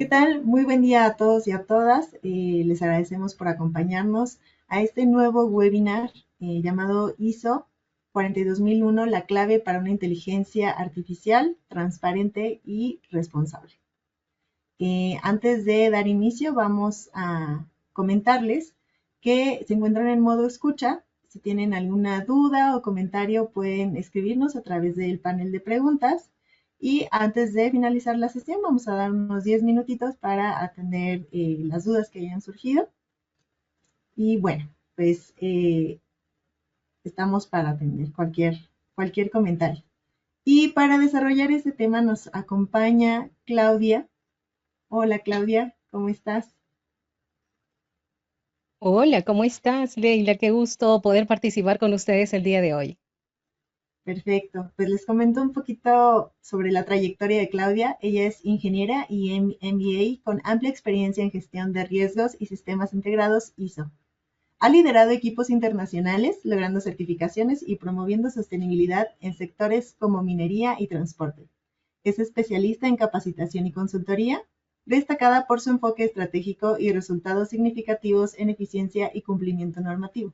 ¿qué tal? Muy buen día a todos y a todas. Les agradecemos por acompañarnos a este nuevo webinar llamado ISO 42001, la clave para una inteligencia artificial, transparente y responsable. Antes de dar inicio, vamos a comentarles que se encuentran en modo escucha. Si tienen alguna duda o comentario, pueden escribirnos a través del panel de preguntas. Y antes de finalizar la sesión, vamos a dar unos 10 minutitos para atender las dudas que hayan surgido. Y bueno, pues estamos para atender cualquier comentario. Y para desarrollar este tema nos acompaña Claudia. Hola Claudia, ¿cómo estás? Hola, ¿cómo estás, Leila? Qué gusto poder participar con ustedes el día de hoy. Perfecto. Pues les comento un poquito sobre la trayectoria de Claudia. Ella es ingeniera y MBA con amplia experiencia en gestión de riesgos y sistemas integrados ISO. Ha liderado equipos internacionales, logrando certificaciones y promoviendo sostenibilidad en sectores como minería y transporte. Es especialista en capacitación y consultoría, destacada por su enfoque estratégico y resultados significativos en eficiencia y cumplimiento normativo.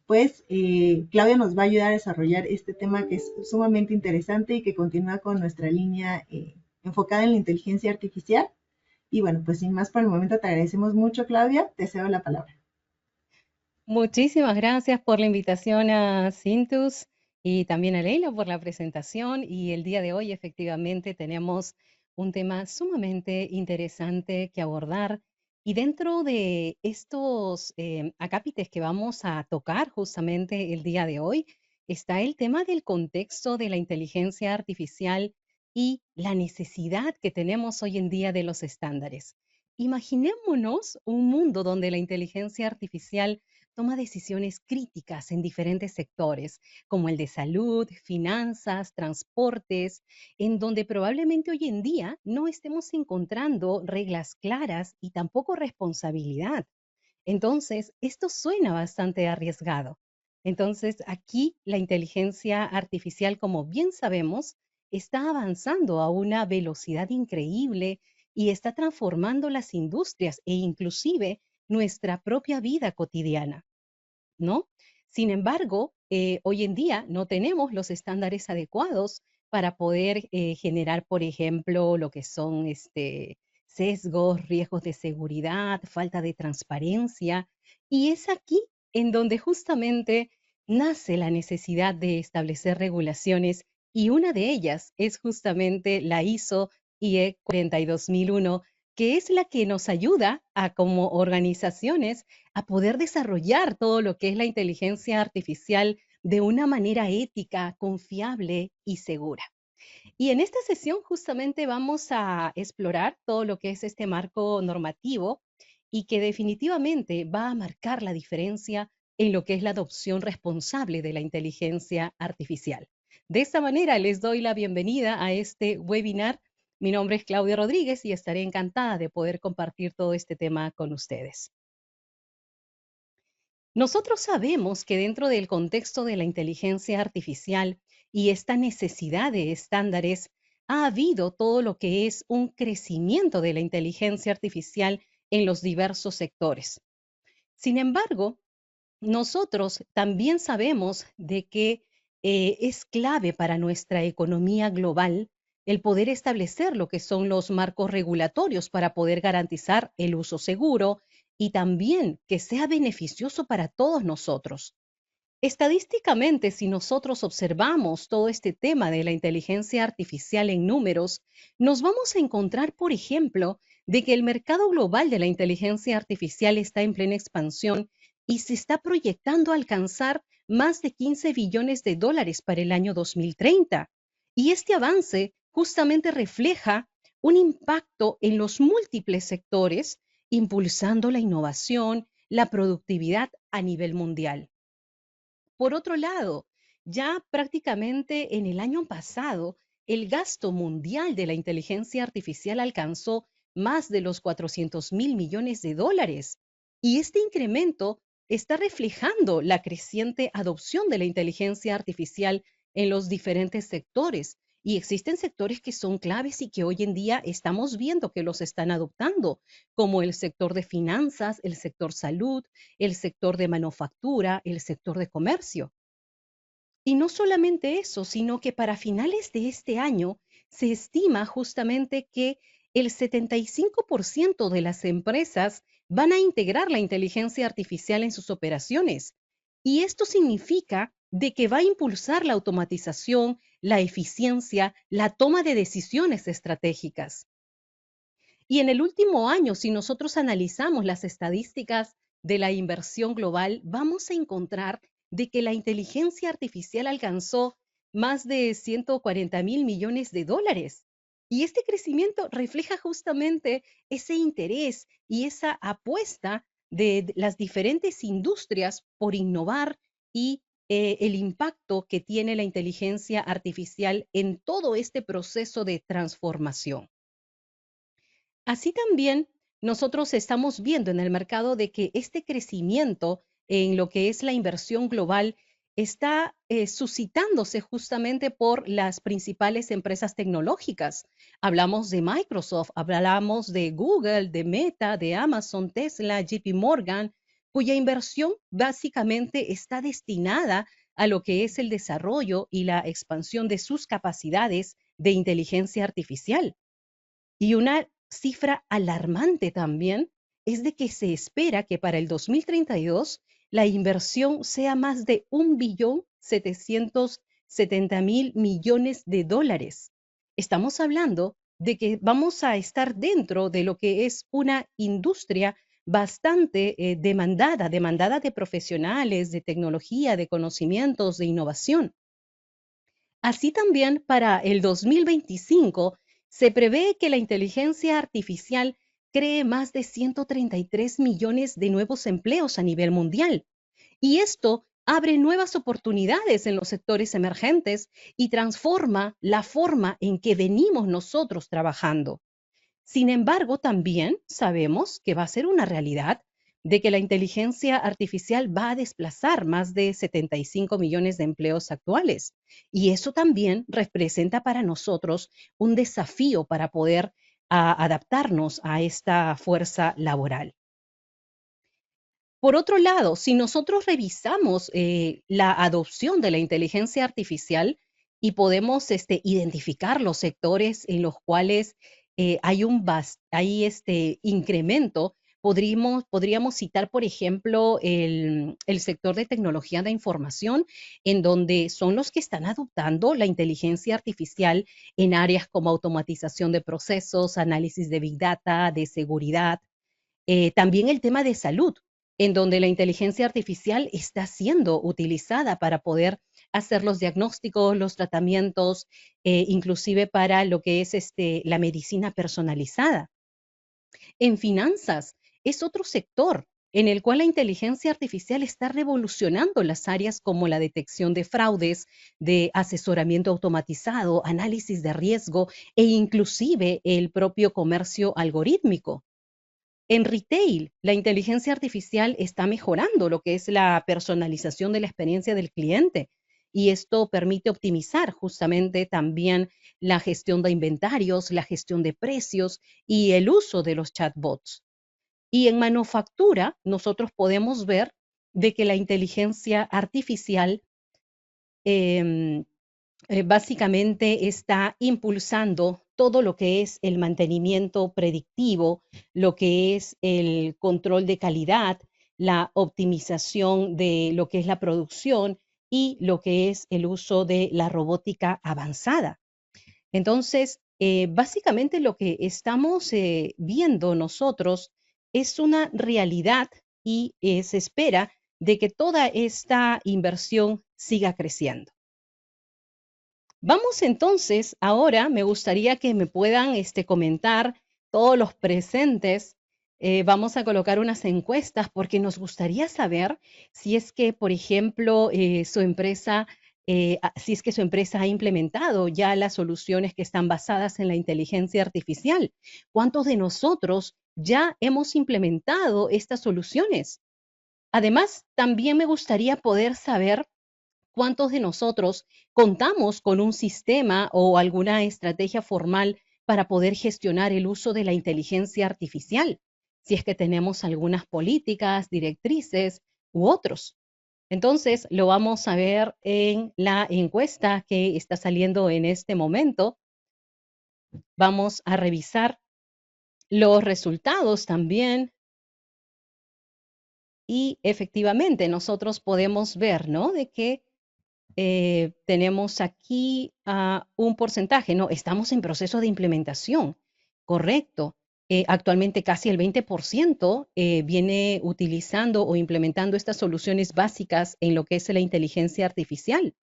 Pues Claudia nos va a ayudar a desarrollar este tema que es sumamente interesante y que continúa con nuestra línea enfocada en la inteligencia artificial. Y bueno, pues sin más por el momento te agradecemos mucho, Claudia. Te cedo la palabra. Muchísimas gracias por la invitación a Cintus y también a Leila por la presentación. Y el día de hoy efectivamente tenemos un tema sumamente interesante que abordar. Y dentro de estos acápites que vamos a tocar justamente el día de hoy, está el tema del contexto de la inteligencia artificial y la necesidad que tenemos hoy en día de los estándares. Imaginémonos un mundo donde la inteligencia artificial toma decisiones críticas en diferentes sectores, como el de salud, finanzas, transportes, en donde probablemente hoy en día no estemos encontrando reglas claras y tampoco responsabilidad. Entonces, esto suena bastante arriesgado. Entonces, aquí la inteligencia artificial, como bien sabemos, está avanzando a una velocidad increíble y está transformando las industrias e inclusive nuestra propia vida cotidiana, ¿no? Sin embargo, hoy en día no tenemos los estándares adecuados para poder generar, por ejemplo, lo que son sesgos, riesgos de seguridad, falta de transparencia. Y es aquí en donde justamente nace la necesidad de establecer regulaciones y una de ellas es justamente la ISO IE 42001, que es la que nos ayuda a como organizaciones a poder desarrollar todo lo que es la inteligencia artificial de una manera ética, confiable y segura. Y en esta sesión justamente vamos a explorar todo lo que es este marco normativo y que definitivamente va a marcar la diferencia en lo que es la adopción responsable de la inteligencia artificial. De esta manera les doy la bienvenida a este webinar. Mi nombre es Claudia Rodríguez y estaré encantada de poder compartir todo este tema con ustedes. Nosotros sabemos que dentro del contexto de la inteligencia artificial y esta necesidad de estándares, ha habido todo lo que es un crecimiento de la inteligencia artificial en los diversos sectores. Sin embargo, nosotros también sabemos de que es clave para nuestra economía global el poder establecer lo que son los marcos regulatorios para poder garantizar el uso seguro y también que sea beneficioso para todos nosotros. Estadísticamente, si nosotros observamos todo este tema de la inteligencia artificial en números, nos vamos a encontrar, por ejemplo, de que el mercado global de la inteligencia artificial está en plena expansión y se está proyectando a alcanzar más de 15 billones de dólares para el año 2030. Y este avance justamente refleja un impacto en los múltiples sectores, impulsando la innovación, la productividad a nivel mundial. Por otro lado, ya prácticamente en el año pasado, el gasto mundial de la inteligencia artificial alcanzó más de los 400 mil millones de dólares. Y este incremento está reflejando la creciente adopción de la inteligencia artificial en los diferentes sectores Y existen sectores que son claves y que hoy en día estamos viendo que los están adoptando, como el sector de finanzas, el sector salud, el sector de manufactura, el sector de comercio. Y no solamente eso, sino que para finales de este año se estima justamente que el 75% de las empresas van a integrar la inteligencia artificial en sus operaciones. Y esto significa de que va a impulsar la automatización, la eficiencia, la toma de decisiones estratégicas. Y en el último año, si nosotros analizamos las estadísticas de la inversión global, vamos a encontrar de que la inteligencia artificial alcanzó más de 140 mil millones de dólares. Y este crecimiento refleja justamente ese interés y esa apuesta de las diferentes industrias por innovar y el impacto que tiene la inteligencia artificial en todo este proceso de transformación. Así también nosotros estamos viendo en el mercado de que este crecimiento en lo que es la inversión global está suscitándose justamente por las principales empresas tecnológicas. Hablamos de Microsoft, hablamos de Google, de Meta, de Amazon, Tesla, JP Morgan, cuya inversión básicamente está destinada a lo que es el desarrollo y la expansión de sus capacidades de inteligencia artificial. Y una cifra alarmante también es de que se espera que para el 2032 la inversión sea más de 1.770.000 millones de dólares. Estamos hablando de que vamos a estar dentro de lo que es una industria bastante demandada de profesionales, de tecnología, de conocimientos, de innovación. Así también para el 2025 se prevé que la inteligencia artificial cree más de 133 millones de nuevos empleos a nivel mundial. Y esto abre nuevas oportunidades en los sectores emergentes y transforma la forma en que venimos nosotros trabajando. Sin embargo, también sabemos que va a ser una realidad de que la inteligencia artificial va a desplazar más de 75 millones de empleos actuales. Y eso también representa para nosotros un desafío para poder adaptarnos a esta fuerza laboral. Por otro lado, si nosotros revisamos la adopción de la inteligencia artificial y podemos identificar los sectores en los cuales hay este incremento, podríamos citar, por ejemplo, el sector de tecnología de información, en donde son los que están adoptando la inteligencia artificial en áreas como automatización de procesos, análisis de big data, de seguridad. También el tema de salud, en donde la inteligencia artificial está siendo utilizada para poder hacer los diagnósticos, los tratamientos, inclusive para lo que es la medicina personalizada. En finanzas es otro sector en el cual la inteligencia artificial está revolucionando las áreas como la detección de fraudes, de asesoramiento automatizado, análisis de riesgo e inclusive el propio comercio algorítmico. En retail, la inteligencia artificial está mejorando lo que es la personalización de la experiencia del cliente y esto permite optimizar justamente también la gestión de inventarios, la gestión de precios y el uso de los chatbots. Y en manufactura, nosotros podemos ver de que la inteligencia artificial em, básicamente está impulsando todo lo que es el mantenimiento predictivo, lo que es el control de calidad, la optimización de lo que es la producción y lo que es el uso de la robótica avanzada. Entonces, básicamente lo que estamos viendo nosotros es una realidad y se espera de que toda esta inversión siga creciendo. Vamos entonces, ahora me gustaría que me puedan comentar todos los presentes. Vamos a colocar unas encuestas porque nos gustaría saber si es que, por ejemplo, si es que su empresa ha implementado ya las soluciones que están basadas en la inteligencia artificial. ¿Cuántos de nosotros ya hemos implementado estas soluciones? Además, también me gustaría poder saber ¿Cuántos de nosotros contamos con un sistema o alguna estrategia formal para poder gestionar el uso de la inteligencia artificial? Si es que tenemos algunas políticas, directrices u otros. Entonces, lo vamos a ver en la encuesta que está saliendo en este momento. Vamos a revisar los resultados también. Y efectivamente, nosotros podemos ver, ¿no? De que tenemos aquí un porcentaje, ¿no? Estamos en proceso de implementación, correcto. Actualmente casi el 20% viene utilizando o implementando estas soluciones básicas en lo que es la inteligencia artificial.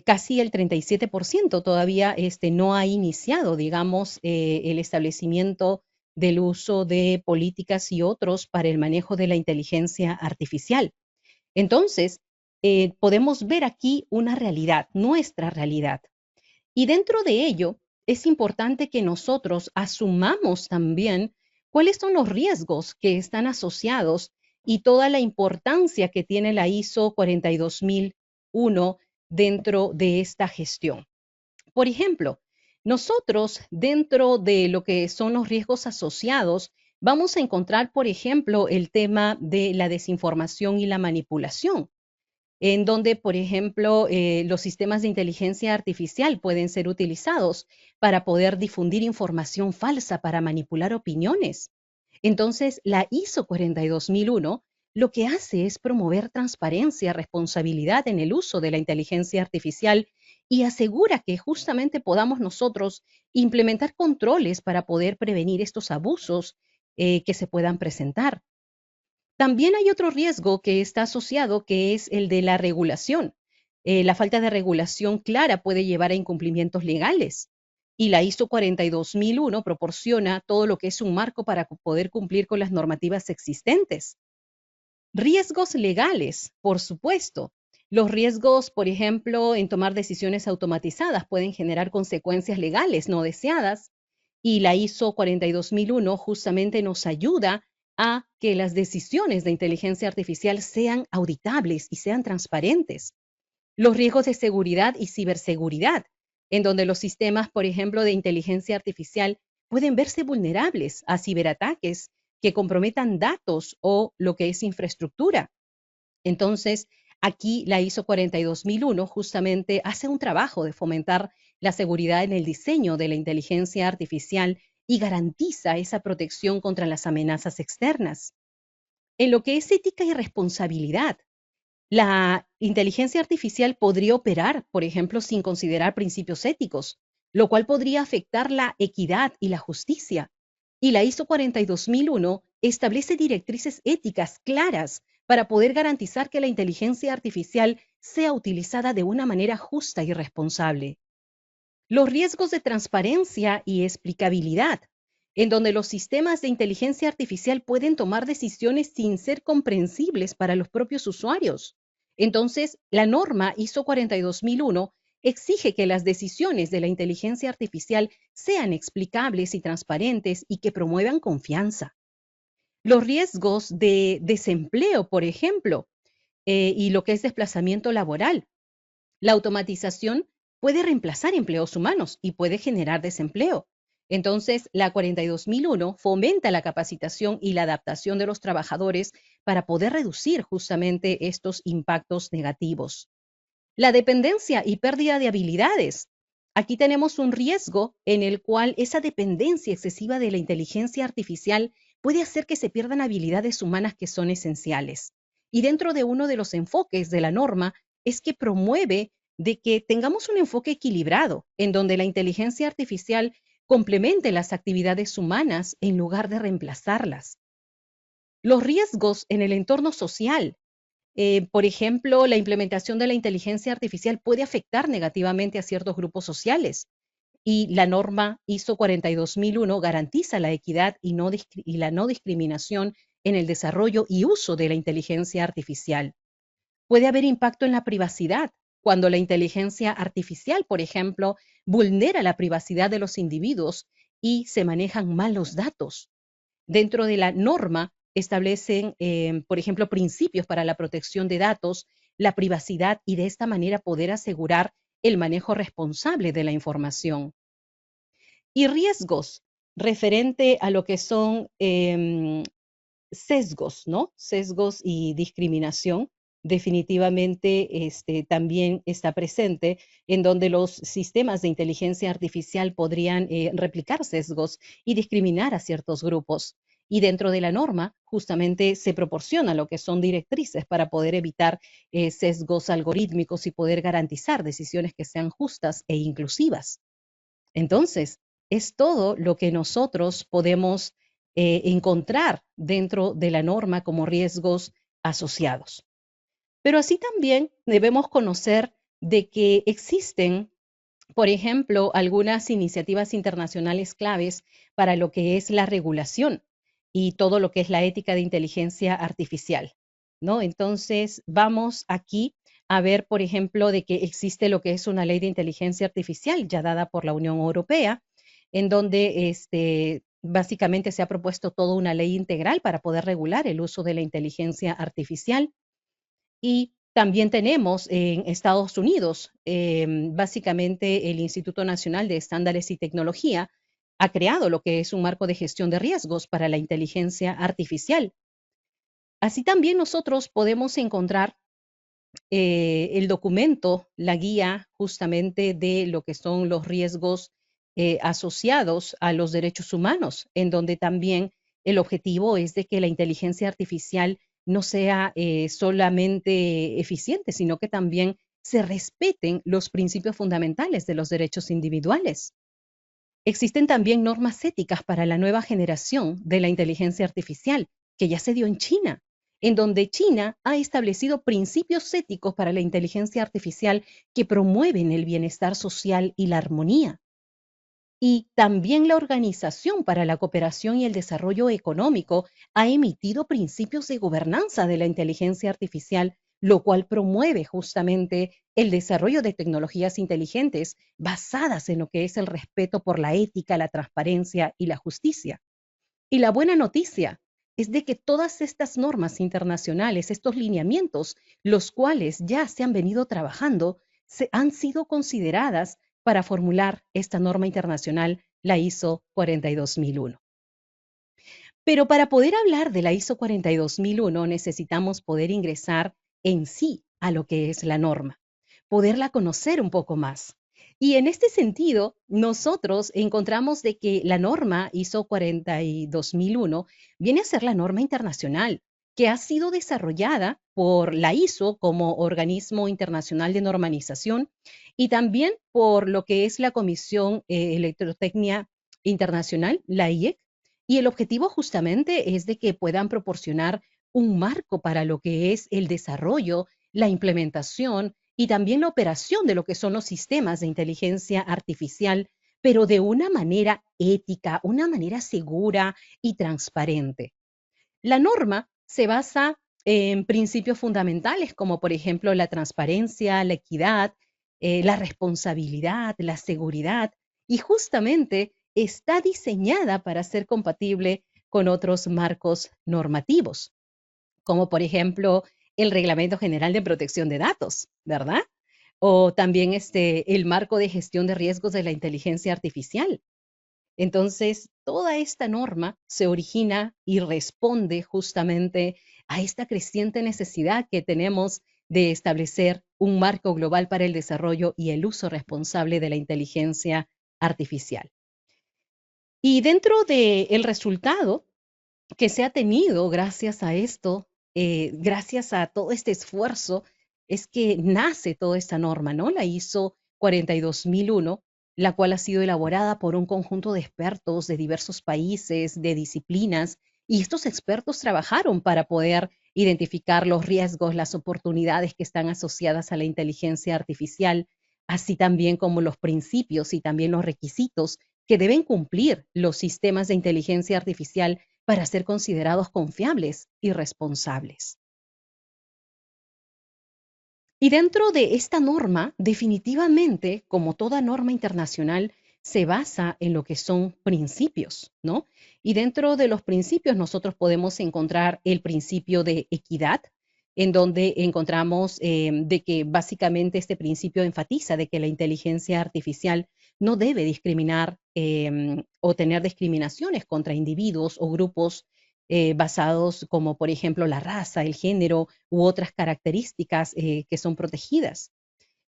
Casi el 37% todavía no ha iniciado, digamos, el establecimiento del uso de políticas y otros para el manejo de la inteligencia artificial. Entonces, podemos ver aquí una realidad, nuestra realidad. Y dentro de ello, es importante que nosotros asumamos también cuáles son los riesgos que están asociados y toda la importancia que tiene la ISO 42001 dentro de esta gestión. Por ejemplo, nosotros dentro de lo que son los riesgos asociados, vamos a encontrar, por ejemplo, el tema de la desinformación y la manipulación, en donde, por ejemplo, los sistemas de inteligencia artificial pueden ser utilizados para poder difundir información falsa, para manipular opiniones. Entonces, la ISO 42001 lo que hace es promover transparencia, responsabilidad en el uso de la inteligencia artificial y asegura que justamente podamos nosotros implementar controles para poder prevenir estos abusos que se puedan presentar. También hay otro riesgo que está asociado, que es el de la regulación. La falta de regulación clara puede llevar a incumplimientos legales. Y la ISO 42001 proporciona todo lo que es un marco para poder cumplir con las normativas existentes. Riesgos legales, por supuesto. Los riesgos, por ejemplo, en tomar decisiones automatizadas pueden generar consecuencias legales no deseadas, y la ISO 42001 justamente nos ayuda a que las decisiones de inteligencia artificial sean auditables y sean transparentes. Los riesgos de seguridad y ciberseguridad, en donde los sistemas, por ejemplo, de inteligencia artificial pueden verse vulnerables a ciberataques que comprometan datos o lo que es infraestructura. Entonces, aquí la ISO 42001 justamente hace un trabajo de fomentar la seguridad en el diseño de la inteligencia artificial y garantiza esa protección contra las amenazas externas. En lo que es ética y responsabilidad, la inteligencia artificial podría operar, por ejemplo, sin considerar principios éticos, lo cual podría afectar la equidad y la justicia. Y la ISO 42001 establece directrices éticas claras para poder garantizar que la inteligencia artificial sea utilizada de una manera justa y responsable. Los riesgos de transparencia y explicabilidad, en donde los sistemas de inteligencia artificial pueden tomar decisiones sin ser comprensibles para los propios usuarios. Entonces, la norma ISO 42001 exige que las decisiones de la inteligencia artificial sean explicables y transparentes y que promuevan confianza. Los riesgos de desempleo, por ejemplo, y lo que es desplazamiento laboral. La automatización puede reemplazar empleos humanos y puede generar desempleo. Entonces, la 42001 fomenta la capacitación y la adaptación de los trabajadores para poder reducir justamente estos impactos negativos. La dependencia y pérdida de habilidades. Aquí tenemos un riesgo en el cual esa dependencia excesiva de la inteligencia artificial puede hacer que se pierdan habilidades humanas que son esenciales. Y dentro de uno de los enfoques de la norma es que promueve de que tengamos un enfoque equilibrado en donde la inteligencia artificial complemente las actividades humanas en lugar de reemplazarlas. Los riesgos en el entorno social. Por ejemplo, la implementación de la inteligencia artificial puede afectar negativamente a ciertos grupos sociales y la norma ISO 42001 garantiza la equidad y la no discriminación en el desarrollo y uso de la inteligencia artificial. Puede haber impacto en la privacidad cuando la inteligencia artificial, por ejemplo, vulnera la privacidad de los individuos y se manejan mal los datos. Dentro de la norma establecen, por ejemplo, principios para la protección de datos la privacidad y de esta manera poder asegurar el manejo responsable de la información. Y riesgos referente a lo que son sesgos, ¿no? Sesgos y discriminación definitivamente también está presente, en donde los sistemas de inteligencia artificial podrían replicar sesgos y discriminar a ciertos grupos. Y dentro de la norma, justamente se proporciona lo que son directrices para poder evitar sesgos algorítmicos y poder garantizar decisiones que sean justas e inclusivas. Entonces, es todo lo que nosotros podemos encontrar dentro de la norma como riesgos asociados. Pero así también debemos conocer de que existen, por ejemplo, algunas iniciativas internacionales claves para lo que es la regulación y todo lo que es la ética de inteligencia artificial, ¿no? Entonces, vamos aquí a ver, por ejemplo, de que existe lo que es una ley de inteligencia artificial ya dada por la Unión Europea, en donde básicamente se ha propuesto toda una ley integral para poder regular el uso de la inteligencia artificial. Y también tenemos en Estados Unidos, básicamente el Instituto Nacional de Estándares y Tecnología ha creado lo que es un marco de gestión de riesgos para la inteligencia artificial. Así también nosotros podemos encontrar el documento, la guía justamente de lo que son los riesgos asociados a los derechos humanos, en donde también el objetivo es de que la inteligencia artificial no sea solamente eficiente, sino que también se respeten los principios fundamentales de los derechos individuales. Existen también normas éticas para la nueva generación de la inteligencia artificial, que ya se dio en China, en donde China ha establecido principios éticos para la inteligencia artificial que promueven el bienestar social y la armonía. Y también la Organización para la Cooperación y el Desarrollo Económico ha emitido principios de gobernanza de la inteligencia artificial, lo cual promueve justamente el desarrollo de tecnologías inteligentes basadas en lo que es el respeto por la ética, la transparencia y la justicia. Y la buena noticia es de que todas estas normas internacionales, estos lineamientos, los cuales ya se han venido trabajando, han sido consideradas para formular esta norma internacional, la ISO 42001. Pero para poder hablar de la ISO 42001 necesitamos poder ingresar en sí a lo que es la norma, poderla conocer un poco más. Y en este sentido, nosotros encontramos de que la norma ISO 42001 viene a ser la norma internacional que ha sido desarrollada por la ISO como organismo internacional de normalización y también por lo que es la Comisión Electrotecnia Internacional, la IEC, y el objetivo justamente es de que puedan proporcionar un marco para lo que es el desarrollo, la implementación y también la operación de lo que son los sistemas de inteligencia artificial, pero de una manera ética, una manera segura y transparente. La norma se basa en principios fundamentales como por ejemplo la transparencia, la equidad, la responsabilidad, la seguridad y justamente está diseñada para ser compatible con otros marcos normativos, como por ejemplo el Reglamento General de Protección de Datos, ¿verdad? O también el marco de gestión de riesgos de la inteligencia artificial. Entonces, toda esta norma se origina y responde justamente a esta creciente necesidad que tenemos de establecer un marco global para el desarrollo y el uso responsable de la inteligencia artificial. Y dentro del resultado que se ha tenido gracias a esto, gracias a todo este esfuerzo, es que nace toda esta norma, ¿no? La ISO 42001, la cual ha sido elaborada por un conjunto de expertos de diversos países, de disciplinas, y estos expertos trabajaron para poder identificar los riesgos, las oportunidades que están asociadas a la inteligencia artificial, así también como los principios y también los requisitos que deben cumplir los sistemas de inteligencia artificial para ser considerados confiables y responsables. Y dentro de esta norma, definitivamente, como toda norma internacional, se basa en lo que son principios, ¿no? Y dentro de los principios nosotros podemos encontrar el principio de equidad, en donde encontramos de que básicamente este principio enfatiza de que la inteligencia artificial no debe discriminar o tener discriminaciones contra individuos o grupos basados como por ejemplo la raza, el género u otras características que son protegidas.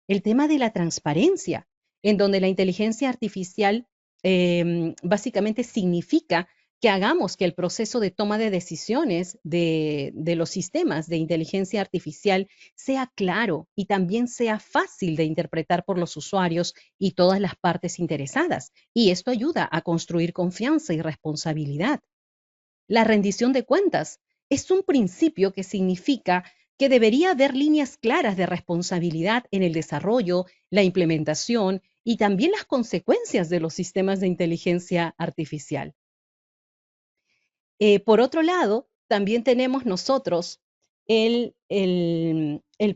El tema de la transparencia, en donde la inteligencia artificial básicamente significa que hagamos que el proceso de toma de decisiones de los sistemas de inteligencia artificial sea claro y también sea fácil de interpretar por los usuarios y todas las partes interesadas. Y esto ayuda a construir confianza y responsabilidad. La rendición de cuentas es un principio que significa que debería haber líneas claras de responsabilidad en el desarrollo, la implementación y también las consecuencias de los sistemas de inteligencia artificial. Por otro lado, también tenemos nosotros el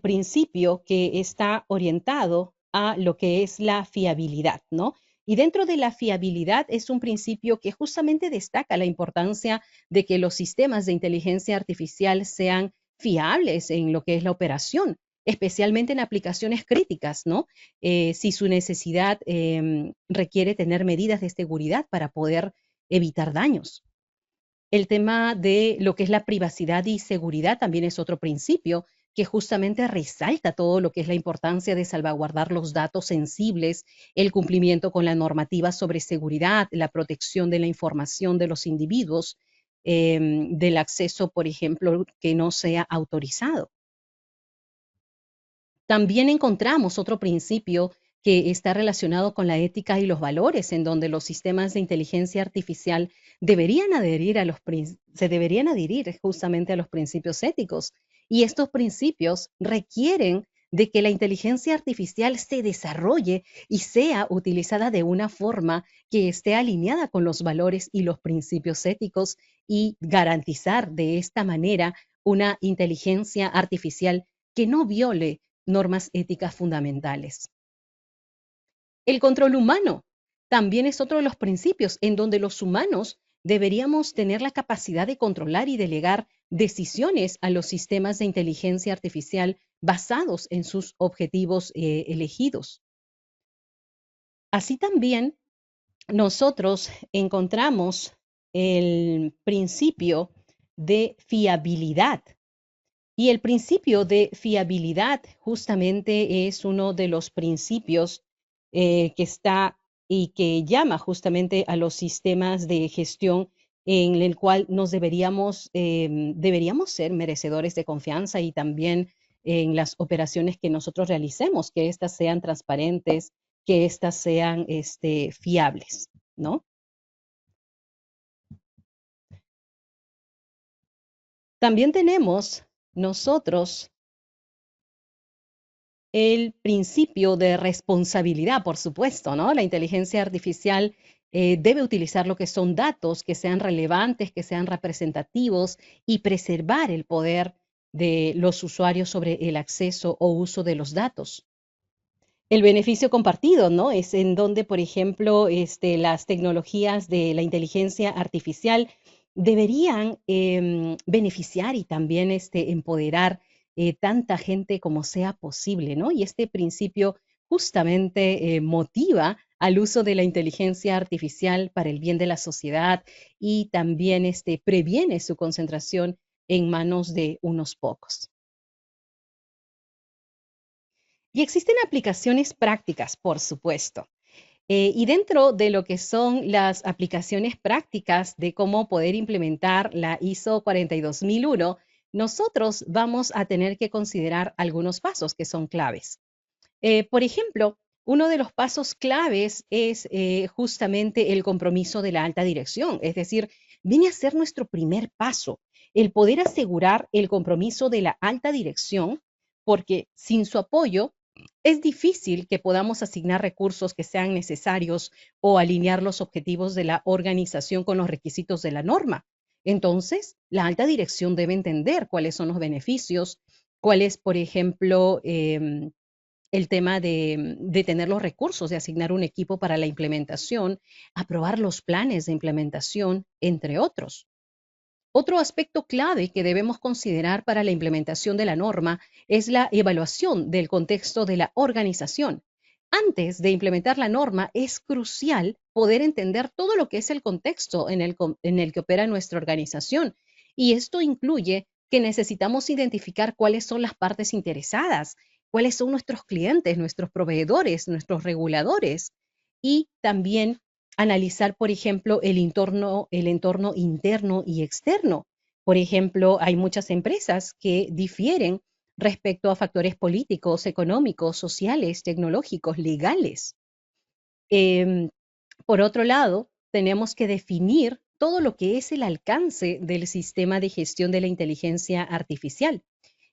principio que está orientado a lo que es la fiabilidad, ¿no? Y dentro de la fiabilidad es un principio que justamente destaca la importancia de que los sistemas de inteligencia artificial sean fiables en lo que es la operación, especialmente en aplicaciones críticas, ¿no? Si su necesidad requiere tener medidas de seguridad para poder evitar daños. El tema de lo que es la privacidad y seguridad también es otro principio que justamente resalta todo lo que es la importancia de salvaguardar los datos sensibles, el cumplimiento con la normativa sobre seguridad, la protección de la información de los individuos, del acceso, por ejemplo, que no sea autorizado. También encontramos otro principio que está relacionado con la ética y los valores, en donde los sistemas de inteligencia artificial deberían adherir se deberían adherir justamente a los principios éticos. Y estos principios requieren de que la inteligencia artificial se desarrolle y sea utilizada de una forma que esté alineada con los valores y los principios éticos y garantizar de esta manera una inteligencia artificial que no viole normas éticas fundamentales. El control humano también es otro de los principios en donde los humanos deberíamos tener la capacidad de controlar y delegar decisiones a los sistemas de inteligencia artificial basados en sus objetivos elegidos. Así también nosotros encontramos el principio de fiabilidad. Y el principio de fiabilidad justamente es uno de los principios que está y que llama justamente a los sistemas de gestión en el cual deberíamos ser merecedores de confianza y también en las operaciones que nosotros realicemos, que éstas sean transparentes, que éstas sean fiables, ¿no? También tenemos nosotros el principio de responsabilidad, por supuesto, ¿no? La inteligencia artificial debe utilizar lo que son datos que sean relevantes, que sean representativos y preservar el poder de los usuarios sobre el acceso o uso de los datos. El beneficio compartido, ¿no? Es en donde, por ejemplo, las tecnologías de la inteligencia artificial deberían beneficiar y también empoderar tanta gente como sea posible, ¿no? Y este principio justamente motiva al uso de la inteligencia artificial para el bien de la sociedad y también previene su concentración en manos de unos pocos. Y existen aplicaciones prácticas, por supuesto. Y dentro de lo que son las aplicaciones prácticas de cómo poder implementar la ISO 42001, nosotros vamos a tener que considerar algunos pasos que son claves. Por ejemplo, uno de los pasos claves es justamente el compromiso de la alta dirección, es decir, viene a ser nuestro primer paso, el poder asegurar el compromiso de la alta dirección, porque sin su apoyo es difícil que podamos asignar recursos que sean necesarios o alinear los objetivos de la organización con los requisitos de la norma. Entonces, la alta dirección debe entender cuáles son los beneficios, cuál es, por ejemplo, el tema de tener los recursos, de asignar un equipo para la implementación, aprobar los planes de implementación, entre otros. Otro aspecto clave que debemos considerar para la implementación de la norma es la evaluación del contexto de la organización. Antes de implementar la norma, es crucial poder entender todo lo que es el contexto en el que opera nuestra organización. Y esto incluye que necesitamos identificar cuáles son las partes interesadas, cuáles son nuestros clientes, nuestros proveedores, nuestros reguladores, y también analizar, por ejemplo, el entorno interno y externo. Por ejemplo, hay muchas empresas que difieren respecto a factores políticos, económicos, sociales, tecnológicos, legales. Em, por otro lado, tenemos que definir todo lo que es el alcance del sistema de gestión de la inteligencia artificial.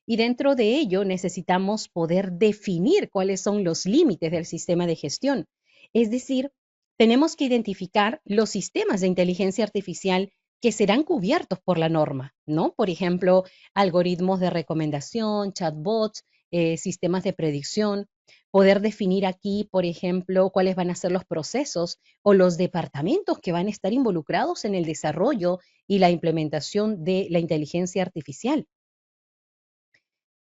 Y dentro de ello necesitamos poder definir cuáles son los límites del sistema de gestión. Es decir, tenemos que identificar los sistemas de inteligencia artificial que serán cubiertos por la norma, ¿no? Por ejemplo, algoritmos de recomendación, chatbots, sistemas de predicción. Poder definir aquí, por ejemplo, cuáles van a ser los procesos o los departamentos que van a estar involucrados en el desarrollo y la implementación de la inteligencia artificial.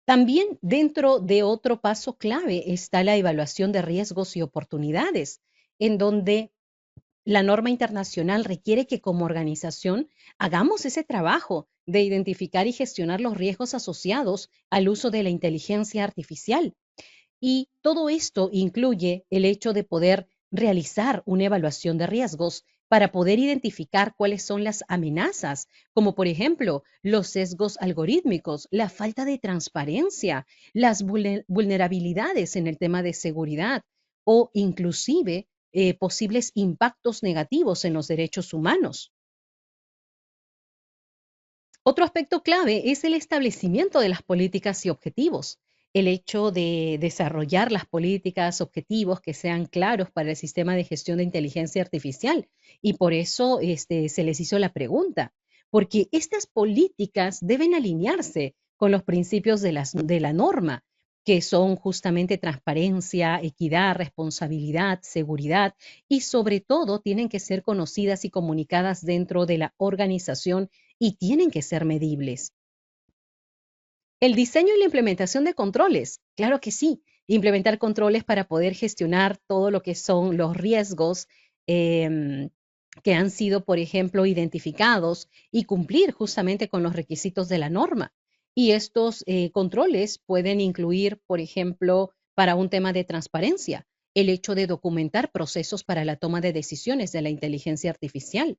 También dentro de otro paso clave está la evaluación de riesgos y oportunidades, en donde la norma internacional requiere que como organización hagamos ese trabajo de identificar y gestionar los riesgos asociados al uso de la inteligencia artificial. Y todo esto incluye el hecho de poder realizar una evaluación de riesgos para poder identificar cuáles son las amenazas, como por ejemplo los sesgos algorítmicos, la falta de transparencia, las vulnerabilidades en el tema de seguridad o inclusive posibles impactos negativos en los derechos humanos. Otro aspecto clave es el establecimiento de las políticas y objetivos. El hecho de desarrollar las políticas, objetivos que sean claros para el sistema de gestión de inteligencia artificial. Y por eso se les hizo la pregunta, porque estas políticas deben alinearse con los principios de la norma, que son justamente transparencia, equidad, responsabilidad, seguridad y sobre todo tienen que ser conocidas y comunicadas dentro de la organización y tienen que ser medibles. El diseño y la implementación de controles, claro que sí, implementar controles para poder gestionar todo lo que son los riesgos em, que han sido, por ejemplo, identificados y cumplir justamente con los requisitos de la norma. Y estos controles pueden incluir, por ejemplo, para un tema de transparencia, el hecho de documentar procesos para la toma de decisiones de la inteligencia artificial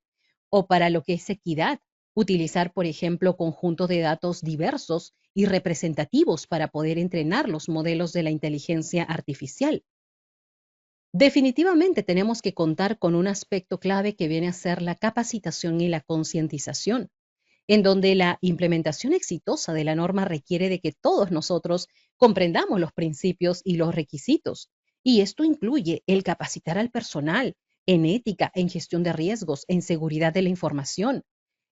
o para lo que es equidad, utilizar, por ejemplo, conjuntos de datos diversos y representativos para poder entrenar los modelos de la inteligencia artificial. Definitivamente tenemos que contar con un aspecto clave que viene a ser la capacitación y la concientización, en donde la implementación exitosa de la norma requiere de que todos nosotros comprendamos los principios y los requisitos. Y esto incluye el capacitar al personal en ética, en gestión de riesgos, en seguridad de la información,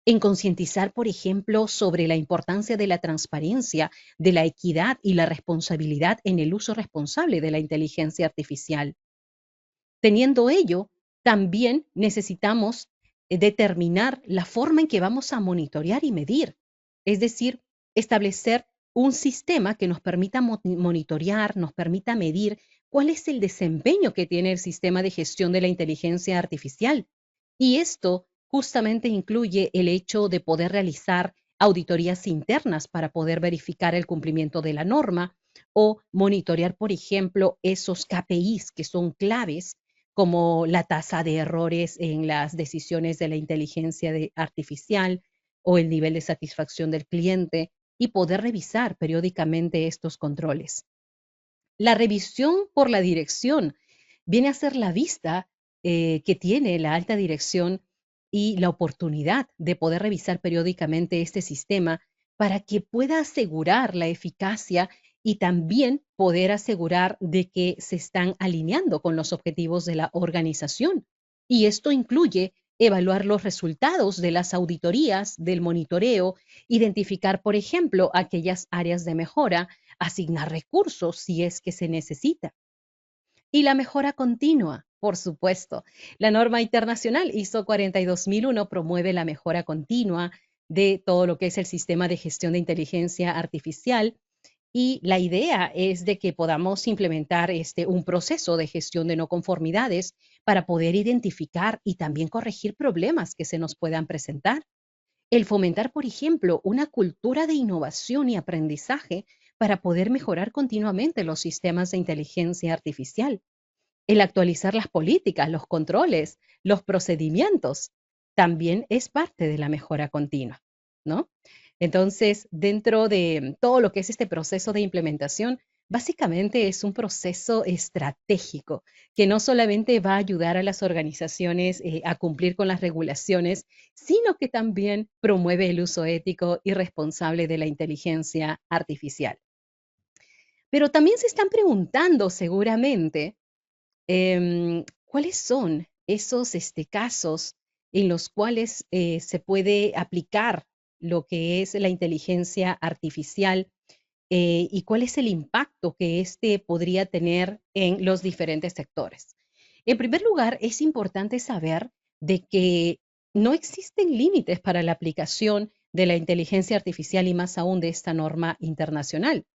en concientizar, por ejemplo, sobre la importancia de la transparencia, de la equidad y la responsabilidad en el uso responsable de la inteligencia artificial. Teniendo ello, también necesitamos determinar la forma en que vamos a monitorear y medir, es decir, establecer un sistema que nos permita monitorear, nos permita medir cuál es el desempeño que tiene el sistema de gestión de la inteligencia artificial. Y esto justamente incluye el hecho de poder realizar auditorías internas para poder verificar el cumplimiento de la norma o monitorear, por ejemplo, esos KPIs que son claves como la tasa de errores en las decisiones de la inteligencia artificial o el nivel de satisfacción del cliente y poder revisar periódicamente estos controles. La revisión por la dirección viene a ser la vista que tiene la alta dirección y la oportunidad de poder revisar periódicamente este sistema para que pueda asegurar la eficacia y también poder asegurar de que se están alineando con los objetivos de la organización. Y esto incluye evaluar los resultados de las auditorías, del monitoreo, identificar, por ejemplo, aquellas áreas de mejora, asignar recursos si es que se necesita. Y la mejora continua, por supuesto. La norma internacional ISO 42001 promueve la mejora continua de todo lo que es el sistema de gestión de inteligencia artificial. Y la idea es de que podamos implementar un proceso de gestión de no conformidades para poder identificar y también corregir problemas que se nos puedan presentar. El fomentar, por ejemplo, una cultura de innovación y aprendizaje para poder mejorar continuamente los sistemas de inteligencia artificial. El actualizar las políticas, los controles, los procedimientos, también es parte de la mejora continua, ¿no? Entonces, dentro de todo lo que es este proceso de implementación, básicamente es un proceso estratégico que no solamente va a ayudar a las organizaciones a cumplir con las regulaciones, sino que también promueve el uso ético y responsable de la inteligencia artificial. Pero también se están preguntando seguramente ¿cuáles son esos casos en los cuales se puede aplicar lo que es la inteligencia artificial y cuál es el impacto que éste podría tener en los diferentes sectores? En primer lugar, es importante saber de que no existen límites para la aplicación de la inteligencia artificial y más aún de esta norma internacional.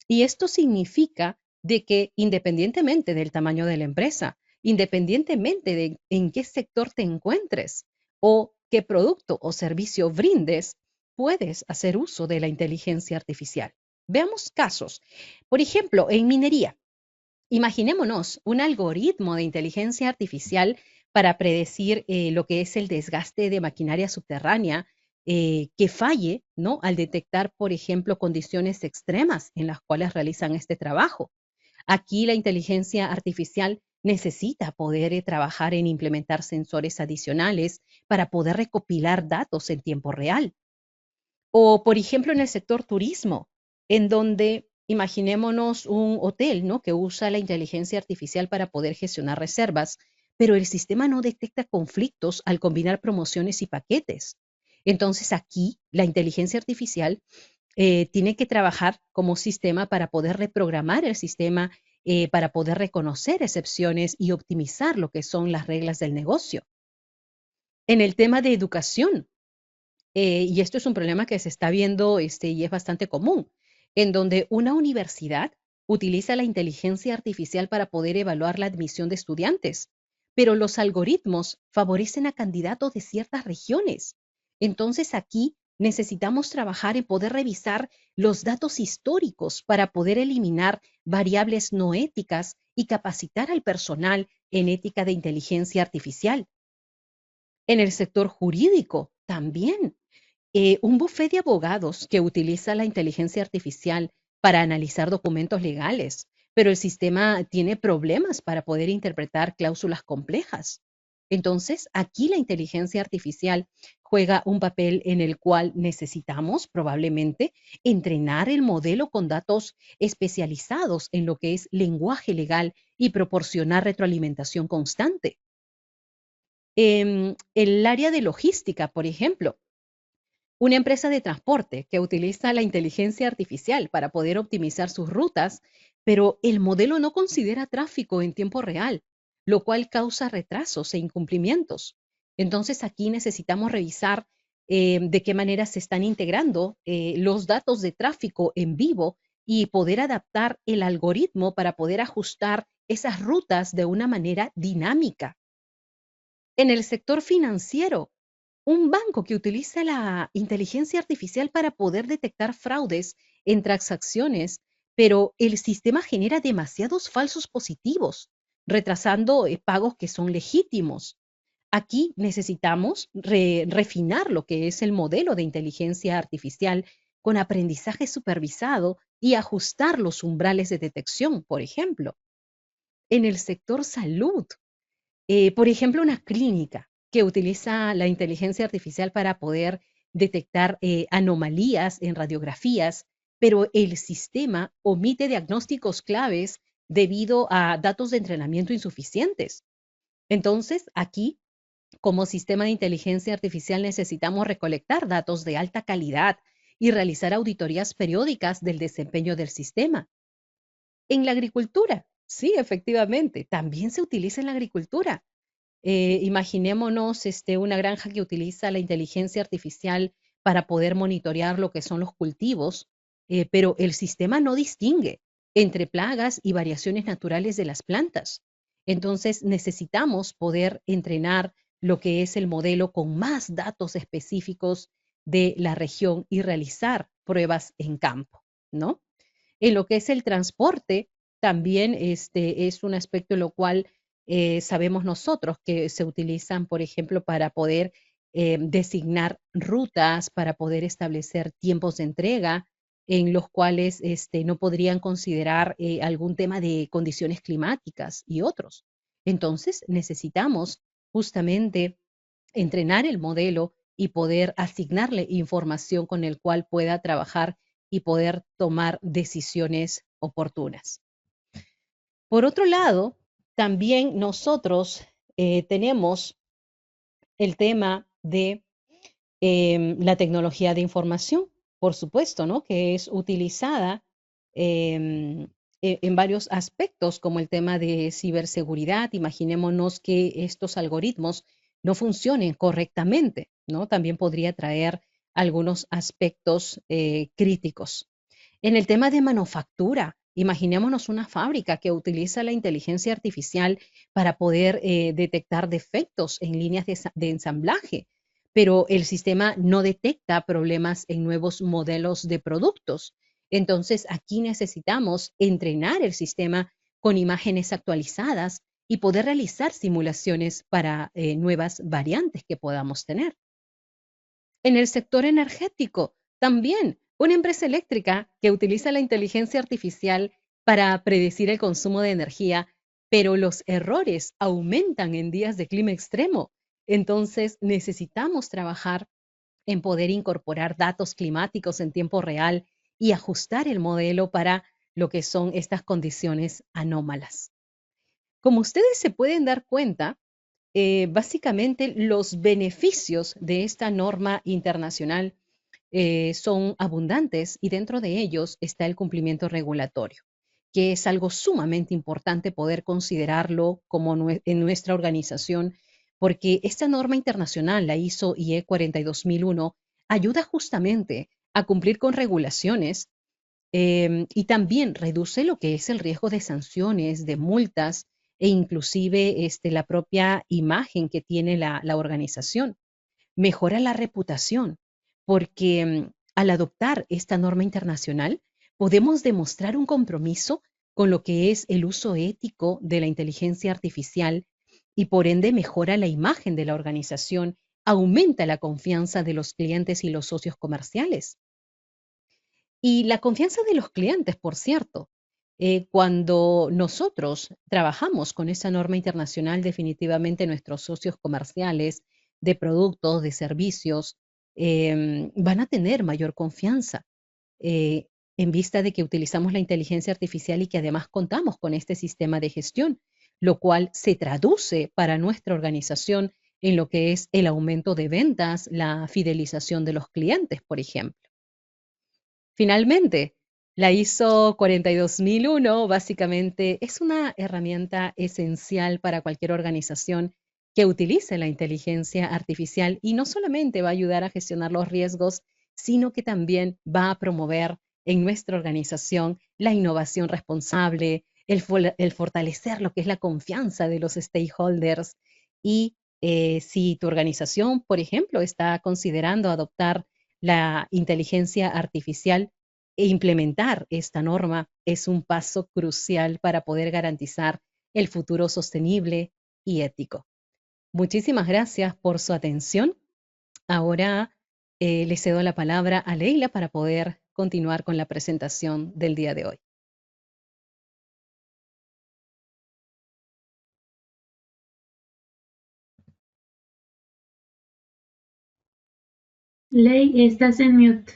Y esto significa de que independientemente del tamaño de la empresa, independientemente de en qué sector te encuentres o qué producto o servicio brindes, puedes hacer uso de la inteligencia artificial. Veamos casos. Por ejemplo, en minería, imaginémonos un algoritmo de inteligencia artificial para predecir lo que es el desgaste de maquinaria subterránea que falle, ¿no? Al detectar, por ejemplo, condiciones extremas en las cuales realizan este trabajo. Aquí la inteligencia artificial necesita poder trabajar en implementar sensores adicionales para poder recopilar datos en tiempo real. O, por ejemplo, en el sector turismo, en donde imaginémonos un hotel, ¿no? Que usa la inteligencia artificial para poder gestionar reservas, pero el sistema no detecta conflictos al combinar promociones y paquetes. Entonces aquí la inteligencia artificial tiene que trabajar como sistema para poder reprogramar el sistema, para poder reconocer excepciones y optimizar lo que son las reglas del negocio. En el tema de educación, y esto es un problema que se está viendo y es bastante común, en donde una universidad utiliza la inteligencia artificial para poder evaluar la admisión de estudiantes, pero los algoritmos favorecen a candidatos de ciertas regiones. Entonces aquí necesitamos trabajar en poder revisar los datos históricos para poder eliminar variables no éticas y capacitar al personal en ética de inteligencia artificial. En el sector jurídico también un bufete de abogados que utiliza la inteligencia artificial para analizar documentos legales, pero el sistema tiene problemas para poder interpretar cláusulas complejas. Entonces, aquí la inteligencia artificial juega un papel en el cual necesitamos probablemente entrenar el modelo con datos especializados en lo que es lenguaje legal y proporcionar retroalimentación constante. El área de logística, por ejemplo, una empresa de transporte que utiliza la inteligencia artificial para poder optimizar sus rutas, pero el modelo no considera tráfico en tiempo real, lo cual causa retrasos e incumplimientos. Entonces aquí necesitamos revisar de qué manera se están integrando los datos de tráfico en vivo y poder adaptar el algoritmo para poder ajustar esas rutas de una manera dinámica. En el sector financiero, un banco que utiliza la inteligencia artificial para poder detectar fraudes en transacciones, pero el sistema genera demasiados falsos positivos, retrasando pagos que son legítimos. Aquí necesitamos refinar lo que es el modelo de inteligencia artificial con aprendizaje supervisado y ajustar los umbrales de detección, por ejemplo. En el sector salud, por ejemplo, una clínica que utiliza la inteligencia artificial para poder detectar anomalías en radiografías, pero el sistema omite diagnósticos claves debido a datos de entrenamiento insuficientes. Entonces, aquí, como sistema de inteligencia artificial, necesitamos recolectar datos de alta calidad y realizar auditorías periódicas del desempeño del sistema. En la agricultura, sí, efectivamente, también se utiliza en la agricultura. Imaginémonos una granja que utiliza la inteligencia artificial para poder monitorear lo que son los cultivos, pero el sistema no distingue entre plagas y variaciones naturales de las plantas. Entonces necesitamos poder entrenar lo que es el modelo con más datos específicos de la región y realizar pruebas en campo, ¿no? En lo que es el transporte, también es un aspecto en lo cual sabemos nosotros que se utilizan, por ejemplo, para poder designar rutas, para poder establecer tiempos de entrega, en los cuales no podrían considerar algún tema de condiciones climáticas y otros. Entonces, necesitamos justamente entrenar el modelo y poder asignarle información con el cual pueda trabajar y poder tomar decisiones oportunas. Por otro lado, también nosotros tenemos el tema de la tecnología de información, por supuesto, ¿no? Que es utilizada en varios aspectos, como el tema de ciberseguridad. Imaginémonos que estos algoritmos no funcionen correctamente, ¿no? También podría traer algunos aspectos críticos. En el tema de manufactura, imaginémonos una fábrica que utiliza la inteligencia artificial para poder detectar defectos en líneas de ensamblaje, pero el sistema no detecta problemas en nuevos modelos de productos. Entonces, aquí necesitamos entrenar el sistema con imágenes actualizadas y poder realizar simulaciones para nuevas variantes que podamos tener. En el sector energético, también una empresa eléctrica que utiliza la inteligencia artificial para predecir el consumo de energía, pero los errores aumentan en días de clima extremo. Entonces necesitamos trabajar en poder incorporar datos climáticos en tiempo real y ajustar el modelo para lo que son estas condiciones anómalas. Como ustedes se pueden dar cuenta, básicamente los beneficios de esta norma internacional son abundantes y dentro de ellos está el cumplimiento regulatorio, que es algo sumamente importante poder considerarlo como en nuestra organización, porque esta norma internacional, la ISO IE 42001, ayuda justamente a cumplir con regulaciones y también reduce lo que es el riesgo de sanciones, de multas e inclusive la propia imagen que tiene la organización. Mejora la reputación porque al adoptar esta norma internacional podemos demostrar un compromiso con lo que es el uso ético de la inteligencia artificial y por ende mejora la imagen de la organización, aumenta la confianza de los clientes y los socios comerciales. Y la confianza de los clientes, por cierto. Cuando nosotros trabajamos con esa norma internacional, definitivamente nuestros socios comerciales de productos, de servicios, van a tener mayor confianza eh, en vista de que utilizamos la inteligencia artificial y que además contamos con este sistema de gestión, lo cual se traduce para nuestra organización en lo que es el aumento de ventas, la fidelización de los clientes, por ejemplo. Finalmente, la ISO 42001 básicamente es una herramienta esencial para cualquier organización que utilice la inteligencia artificial y no solamente va a ayudar a gestionar los riesgos, sino que también va a promover en nuestra organización la innovación responsable, el fortalecer lo que es la confianza de los stakeholders y si tu organización, por ejemplo, está considerando adoptar la inteligencia artificial e implementar esta norma es un paso crucial para poder garantizar el futuro sostenible y ético. Muchísimas gracias por su atención. Ahora le cedo la palabra a Leila para poder continuar con la presentación del día de hoy. Ley, estás en mute.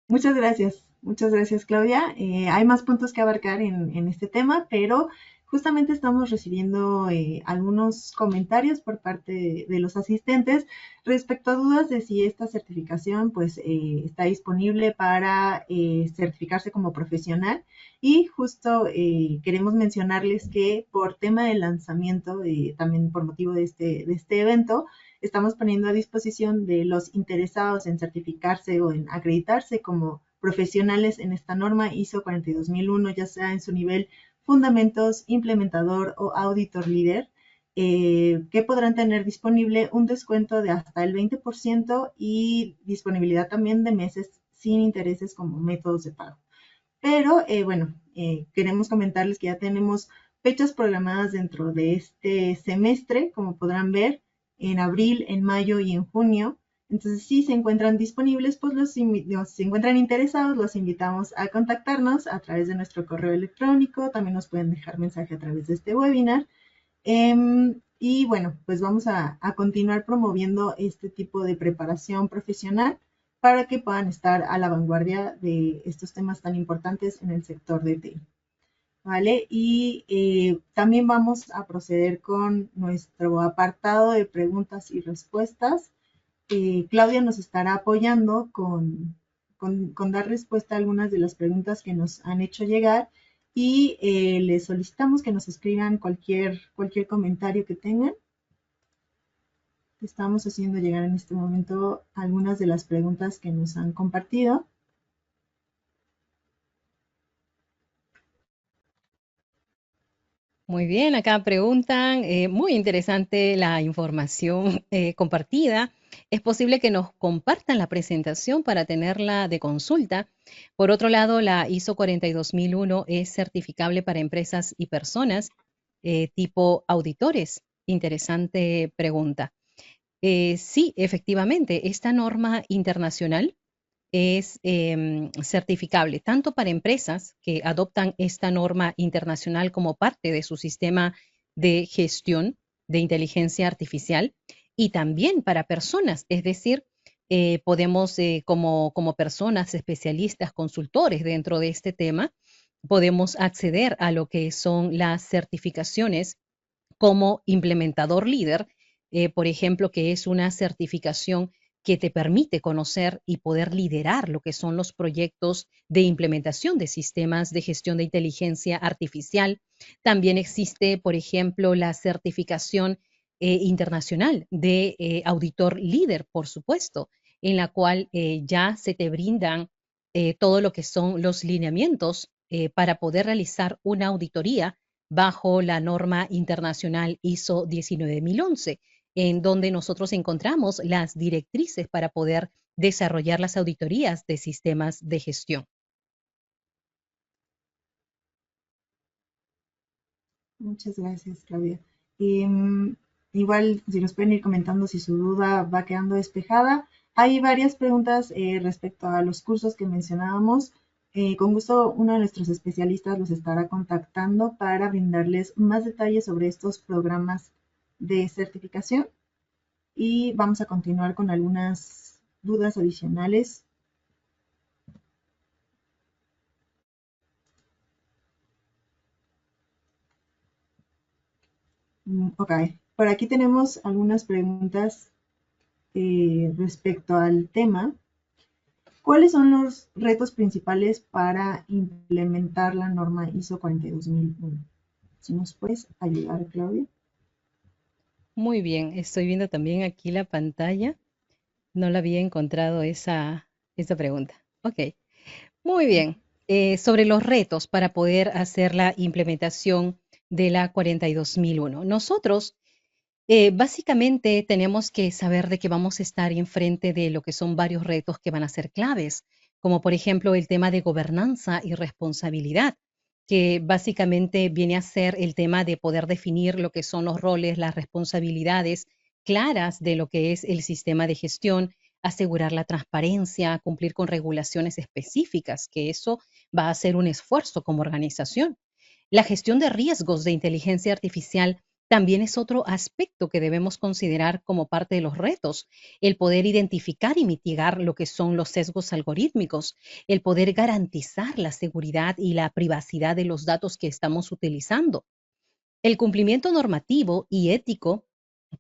Muchas gracias. Muchas gracias, Claudia. Hay más puntos que abarcar en este tema, pero justamente estamos recibiendo algunos comentarios por parte de los asistentes respecto a dudas de si esta certificación pues está disponible para certificarse como profesional. Y justo queremos mencionarles que por tema de lanzamiento, también por motivo de este evento, estamos poniendo a disposición de los interesados en certificarse o en acreditarse como profesionales en esta norma ISO 42001, ya sea en su nivel fundamentos, implementador o auditor líder, que podrán tener disponible un descuento de hasta el 20% y disponibilidad también de meses sin intereses como métodos de pago. Pero bueno, queremos comentarles que ya tenemos fechas programadas dentro de este semestre, como podrán ver, en abril, en mayo y en junio. Entonces, si se encuentran disponibles, pues si se encuentran interesados, los invitamos a contactarnos a través de nuestro correo electrónico. También nos pueden dejar mensaje a través de este webinar. Y bueno, pues vamos a continuar promoviendo este tipo de preparación profesional para que puedan estar a la vanguardia de estos temas tan importantes en el sector de TI. ¿Vale? Y también vamos a proceder con nuestro apartado de preguntas y respuestas. Claudia nos estará apoyando con dar respuesta a algunas de las preguntas que nos han hecho llegar y les solicitamos que nos escriban cualquier comentario que tengan. Estamos haciendo llegar en este momento algunas de las preguntas que nos han compartido. Muy bien, acá preguntan, muy interesante la información compartida. Es posible que nos compartan la presentación para tenerla de consulta. Por otro lado, la ISO 42001 es certificable para empresas y personas tipo auditores. Interesante pregunta. Sí, efectivamente, esta norma internacional es certificable tanto para empresas que adoptan esta norma internacional como parte de su sistema de gestión de inteligencia artificial y también para personas, es decir, podemos como personas especialistas, consultores dentro de este tema, podemos acceder a lo que son las certificaciones como implementador líder, por ejemplo, que es una certificación que te permite conocer y poder liderar lo que son los proyectos de implementación de sistemas de gestión de inteligencia artificial. También existe, por ejemplo, la certificación internacional de auditor líder, por supuesto, en la cual ya se te brindan todo lo que son los lineamientos para poder realizar una auditoría bajo la norma internacional ISO 19011, en donde nosotros encontramos las directrices para poder desarrollar las auditorías de sistemas de gestión. Muchas gracias, Claudia. Igual, si nos pueden ir comentando si su duda va quedando despejada. Hay varias preguntas respecto a los cursos que mencionábamos. Con gusto, uno de nuestros especialistas los estará contactando para brindarles más detalles sobre estos programas de certificación. Y vamos a continuar con algunas dudas adicionales. Ok, por aquí tenemos algunas preguntas respecto al tema. ¿Cuáles son los retos principales para implementar la norma ISO 42001? Si nos puedes ayudar, Claudia. Muy bien, estoy viendo también aquí la pantalla. No la había encontrado esa pregunta. Ok, muy bien. Sobre los retos para poder hacer la implementación de la 42001. Nosotros básicamente tenemos que saber de que vamos a estar enfrente de lo que son varios retos que van a ser claves, como por ejemplo el tema de gobernanza y responsabilidad, que básicamente viene a ser el tema de poder definir lo que son los roles, las responsabilidades claras de lo que es el sistema de gestión, asegurar la transparencia, cumplir con regulaciones específicas, que eso va a ser un esfuerzo como organización. La gestión de riesgos de inteligencia artificial también es otro aspecto que debemos considerar como parte de los retos, el poder identificar y mitigar lo que son los sesgos algorítmicos, el poder garantizar la seguridad y la privacidad de los datos que estamos utilizando. El cumplimiento normativo y ético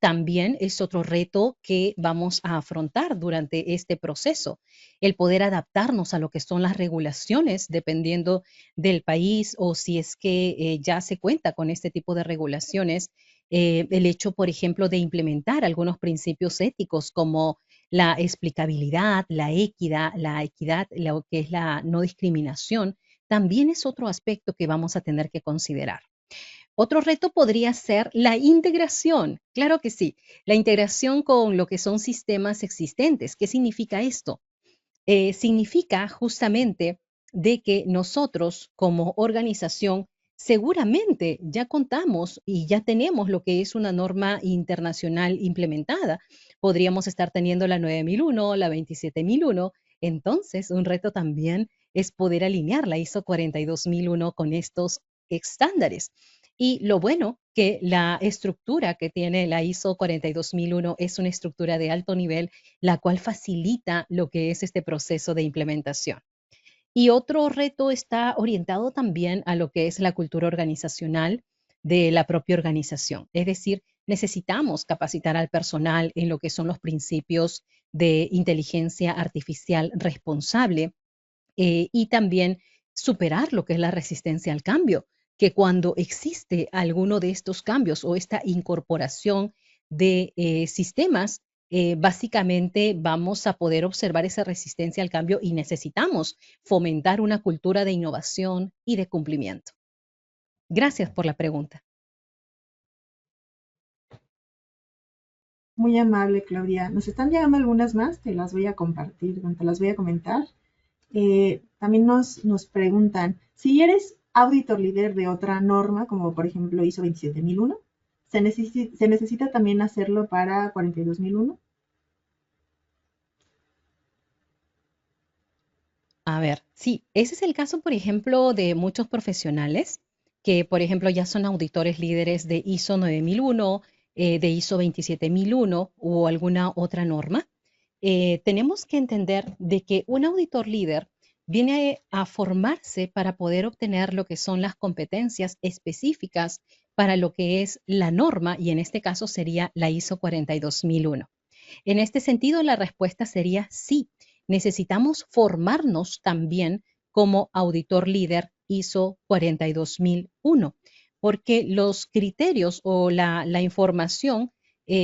también es otro reto que vamos a afrontar durante este proceso. El poder adaptarnos a lo que son las regulaciones dependiendo del país o si es que ya se cuenta con este tipo de regulaciones. El hecho, por ejemplo, de implementar algunos principios éticos como la explicabilidad, la equidad, lo que es la no discriminación, también es otro aspecto que vamos a tener que considerar. Otro reto podría ser la integración. Claro que sí, la integración con lo que son sistemas existentes. ¿Qué significa esto? Significa justamente de que nosotros como organización seguramente ya contamos y ya tenemos lo que es una norma internacional implementada. Podríamos estar teniendo la 9001, la 27001. Entonces, un reto también es poder alinear la ISO 42001 con estos estándares. Y lo bueno que la estructura que tiene la ISO 42001 es una estructura de alto nivel, la cual facilita lo que es este proceso de implementación. Y otro reto está orientado también a lo que es la cultura organizacional de la propia organización. Es decir, necesitamos capacitar al personal en lo que son los principios de inteligencia artificial responsable y también superar lo que es la resistencia al cambio, que cuando existe alguno de estos cambios o esta incorporación de sistemas, básicamente vamos a poder observar esa resistencia al cambio y necesitamos fomentar una cultura de innovación y de cumplimiento. Gracias por la pregunta. Muy amable, Claudia. Nos están llegando algunas más, te las voy a compartir, te las voy a comentar. También nos preguntan, si eres auditor líder de otra norma, como por ejemplo ISO 27001, ¿se necesita también hacerlo para 42001? A ver, sí, ese es el caso, por ejemplo, de muchos profesionales que, por ejemplo, ya son auditores líderes de ISO 9001, de ISO 27001 o alguna otra norma. Tenemos que entender de que un auditor líder viene a formarse para poder obtener lo que son las competencias específicas para lo que es la norma y en este caso sería la ISO 42001. En este sentido, la respuesta sería sí. Necesitamos formarnos también como auditor líder ISO 42001, porque los criterios o la información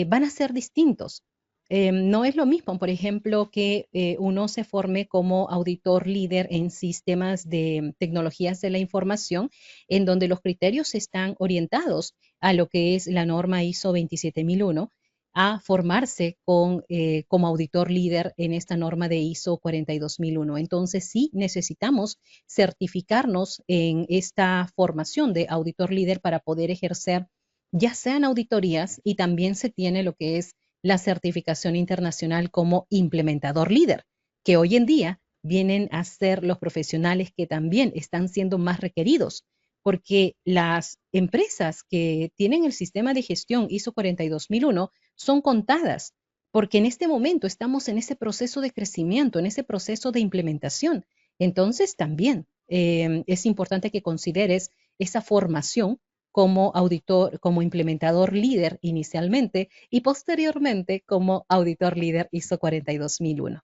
van a ser distintos. No es lo mismo, por ejemplo, que uno se forme como auditor líder en sistemas de tecnologías de la información, en donde los criterios están orientados a lo que es la norma ISO 27001 a formarse como auditor líder en esta norma de ISO 42001. Entonces, sí necesitamos certificarnos en esta formación de auditor líder para poder ejercer ya sean auditorías y también se tiene lo que es la certificación internacional como implementador líder, que hoy en día vienen a ser los profesionales que también están siendo más requeridos, porque las empresas que tienen el sistema de gestión ISO 42001 son contadas, porque en este momento estamos en ese proceso de crecimiento, en ese proceso de implementación. Entonces, también es importante que consideres esa formación como auditor, como implementador líder inicialmente y posteriormente como auditor líder ISO 42001.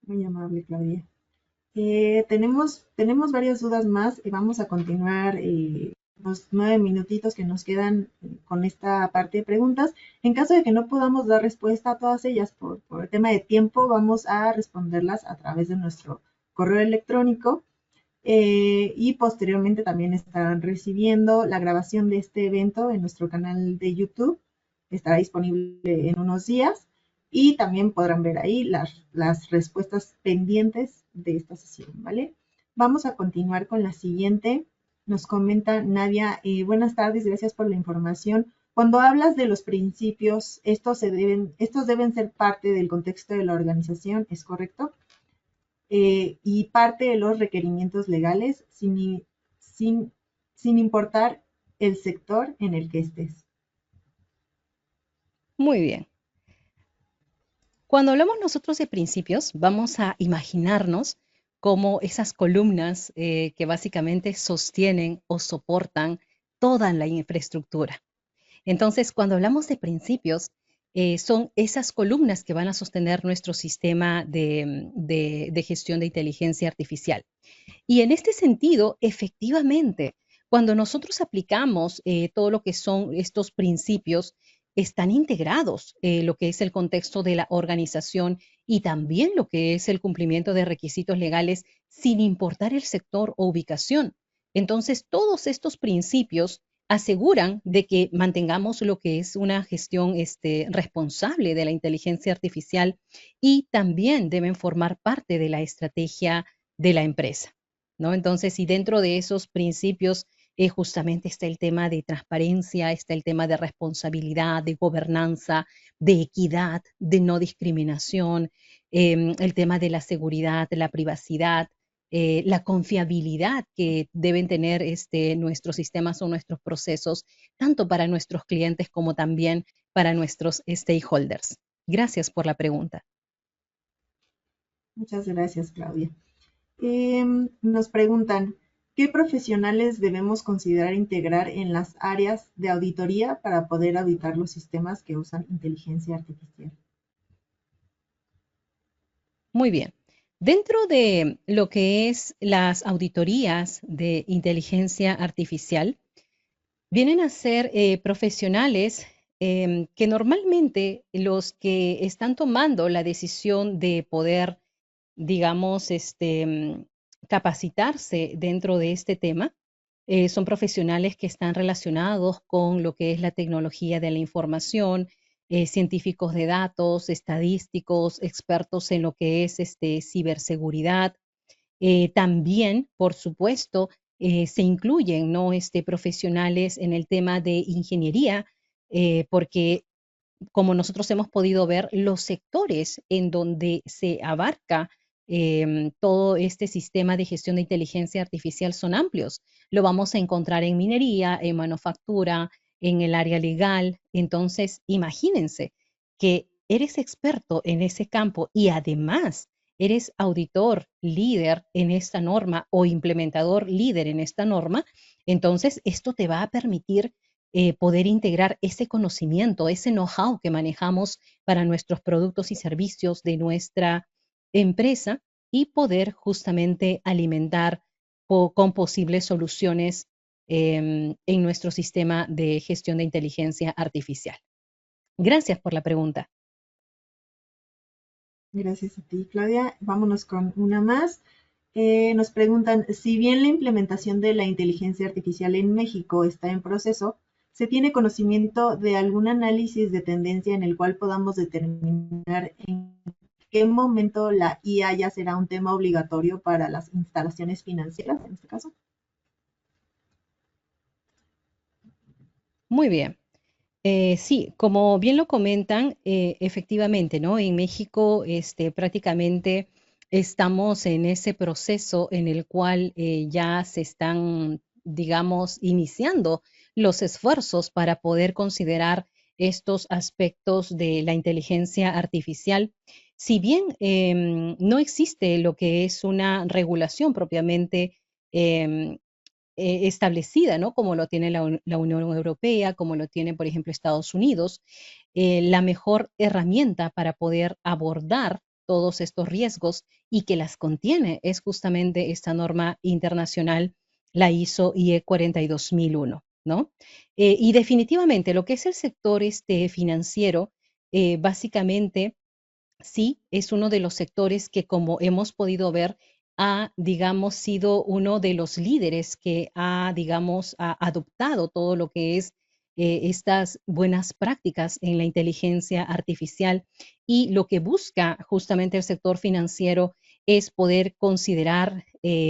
Muy amable, Claudia. Tenemos varias dudas más y vamos a continuar los 9 minutitos que nos quedan con esta parte de preguntas. En caso de que no podamos dar respuesta a todas ellas por el tema de tiempo, vamos a responderlas a través de nuestro correo electrónico y posteriormente también estarán recibiendo la grabación de este evento en nuestro canal de YouTube. Estará disponible en unos días y también podrán ver ahí las respuestas pendientes de esta sesión, ¿vale? Vamos a continuar con la siguiente. Nos comenta Nadia, buenas tardes, gracias por la información. Cuando hablas de los principios, estos deben ser parte del contexto de la organización, ¿es correcto? Y parte de los requerimientos legales, sin sin importar el sector en el que estés. Muy bien. Cuando hablamos nosotros de principios, vamos a imaginarnos como esas columnas que básicamente sostienen o soportan toda la infraestructura. Entonces, cuando hablamos de principios, son esas columnas que van a sostener nuestro sistema de gestión de inteligencia artificial. Y en este sentido, efectivamente, cuando nosotros aplicamos todo lo que son estos principios, están integrados lo que es el contexto de la organización y también lo que es el cumplimiento de requisitos legales sin importar el sector o ubicación. Entonces, todos estos principios aseguran de que mantengamos lo que es una gestión responsable de la inteligencia artificial y también deben formar parte de la estrategia de la empresa. ¿No? Entonces, y dentro de esos principios justamente está el tema de transparencia, está el tema de responsabilidad, de gobernanza, de equidad, de no discriminación, el tema de la seguridad, la privacidad, la confiabilidad que deben tener nuestros sistemas o nuestros procesos, tanto para nuestros clientes como también para nuestros stakeholders. Gracias por la pregunta. Muchas gracias, Claudia. Nos preguntan, ¿qué profesionales debemos considerar integrar en las áreas de auditoría para poder auditar los sistemas que usan inteligencia artificial? Muy bien. Dentro de lo que es las auditorías de inteligencia artificial, vienen a ser profesionales que normalmente los que están tomando la decisión de poder, digamos, capacitarse dentro de este tema, son profesionales que están relacionados con lo que es la tecnología de la información, científicos de datos, estadísticos, expertos en lo que es ciberseguridad. También, por supuesto, se incluyen, ¿no? Profesionales en el tema de ingeniería, porque como nosotros hemos podido ver, los sectores en donde se abarca todo este sistema de gestión de inteligencia artificial son amplios. Lo vamos a encontrar en minería, en manufactura, en el área legal. Entonces, imagínense que eres experto en ese campo y además eres auditor líder en esta norma o implementador líder en esta norma, entonces esto te va a permitir poder integrar ese conocimiento, ese know-how que manejamos para nuestros productos y servicios de nuestra empresa y poder justamente alimentar con posibles soluciones en nuestro sistema de gestión de inteligencia artificial. Gracias por la pregunta. Gracias a ti, Claudia. Vámonos con una más. Nos preguntan, si bien la implementación de la inteligencia artificial en México está en proceso, ¿se tiene conocimiento de algún análisis de tendencia en el cual podamos determinar en qué momento la IA ya será un tema obligatorio para las instalaciones financieras, en este caso? Muy bien. Sí, como bien lo comentan, efectivamente, ¿no? En México, prácticamente estamos en ese proceso en el cual ya se están, digamos, iniciando los esfuerzos para poder considerar estos aspectos de la inteligencia artificial. Si bien no existe lo que es una regulación propiamente em, establecida, ¿no? Como lo tiene la Unión Europea, como lo tiene, por ejemplo, Estados Unidos, la mejor herramienta para poder abordar todos estos riesgos y que las contiene es justamente esta norma internacional, la ISO IE 42001, ¿no? Y definitivamente lo que es el sector financiero, básicamente sí es uno de los sectores que, como hemos podido ver, ha, digamos, sido uno de los líderes que ha, digamos, ha adoptado todo lo que es estas buenas prácticas en la inteligencia artificial y lo que busca justamente el sector financiero es poder considerar,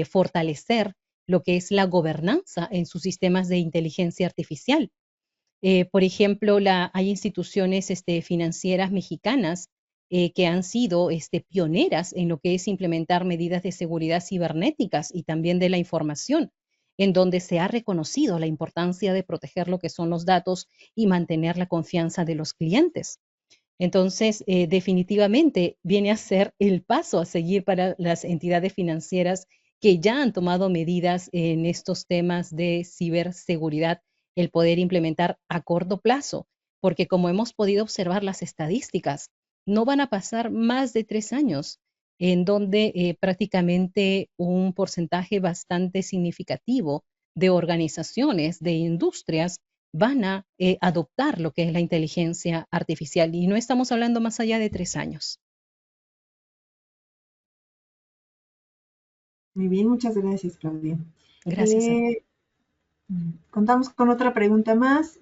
fortalecer lo que es la gobernanza en sus sistemas de inteligencia artificial. Por ejemplo, hay instituciones financieras mexicanas que han sido pioneras en lo que es implementar medidas de seguridad cibernéticas y también de la información. en donde se ha reconocido la importancia de proteger lo que son los datos y mantener la confianza de los clientes. Entonces, definitivamente viene a ser el paso a seguir para las entidades financieras que ya han tomado medidas en estos temas de ciberseguridad, el poder implementar a corto plazo, porque como hemos podido observar las estadísticas, no van a pasar más de 3 años en donde prácticamente un porcentaje bastante significativo de organizaciones, de industrias, van a adoptar lo que es la inteligencia artificial y no estamos hablando más allá de 3 años. Muy bien, muchas gracias, Claudia. Gracias a ti. Eh, Contamos con otra pregunta más.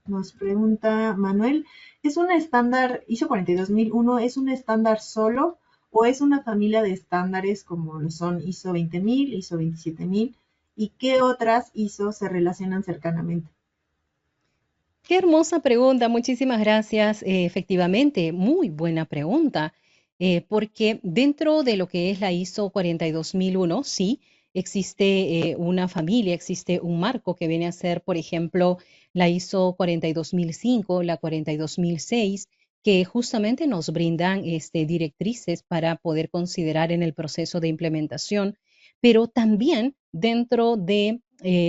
Nos pregunta Manuel, ¿es un estándar ISO 42001, es un estándar solo o es una familia de estándares como lo son ISO 20000, ISO 27000 y qué otras ISO se relacionan cercanamente? Qué hermosa pregunta, muchísimas gracias. Efectivamente, muy buena pregunta, porque dentro de lo que es la ISO 42001, sí, existe una familia, existe un marco que viene a ser, por ejemplo, la ISO 42005, la 42006, que justamente nos brindan directrices para poder considerar en el proceso de implementación, pero también dentro de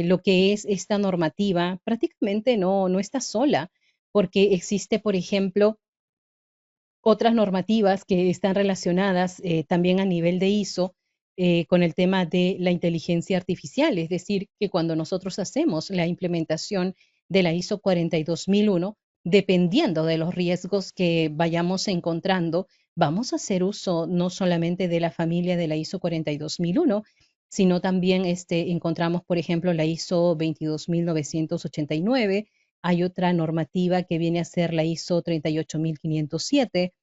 lo que es esta normativa prácticamente no está sola, porque existe, por ejemplo, otras normativas que están relacionadas también a nivel de ISO con el tema de la inteligencia artificial, es decir, que cuando nosotros hacemos la implementación de la ISO 42001, dependiendo de los riesgos que vayamos encontrando, vamos a hacer uso no solamente de la familia de la ISO 42001, sino también encontramos, por ejemplo, la ISO 22989. Hay otra normativa que viene a ser la ISO 38507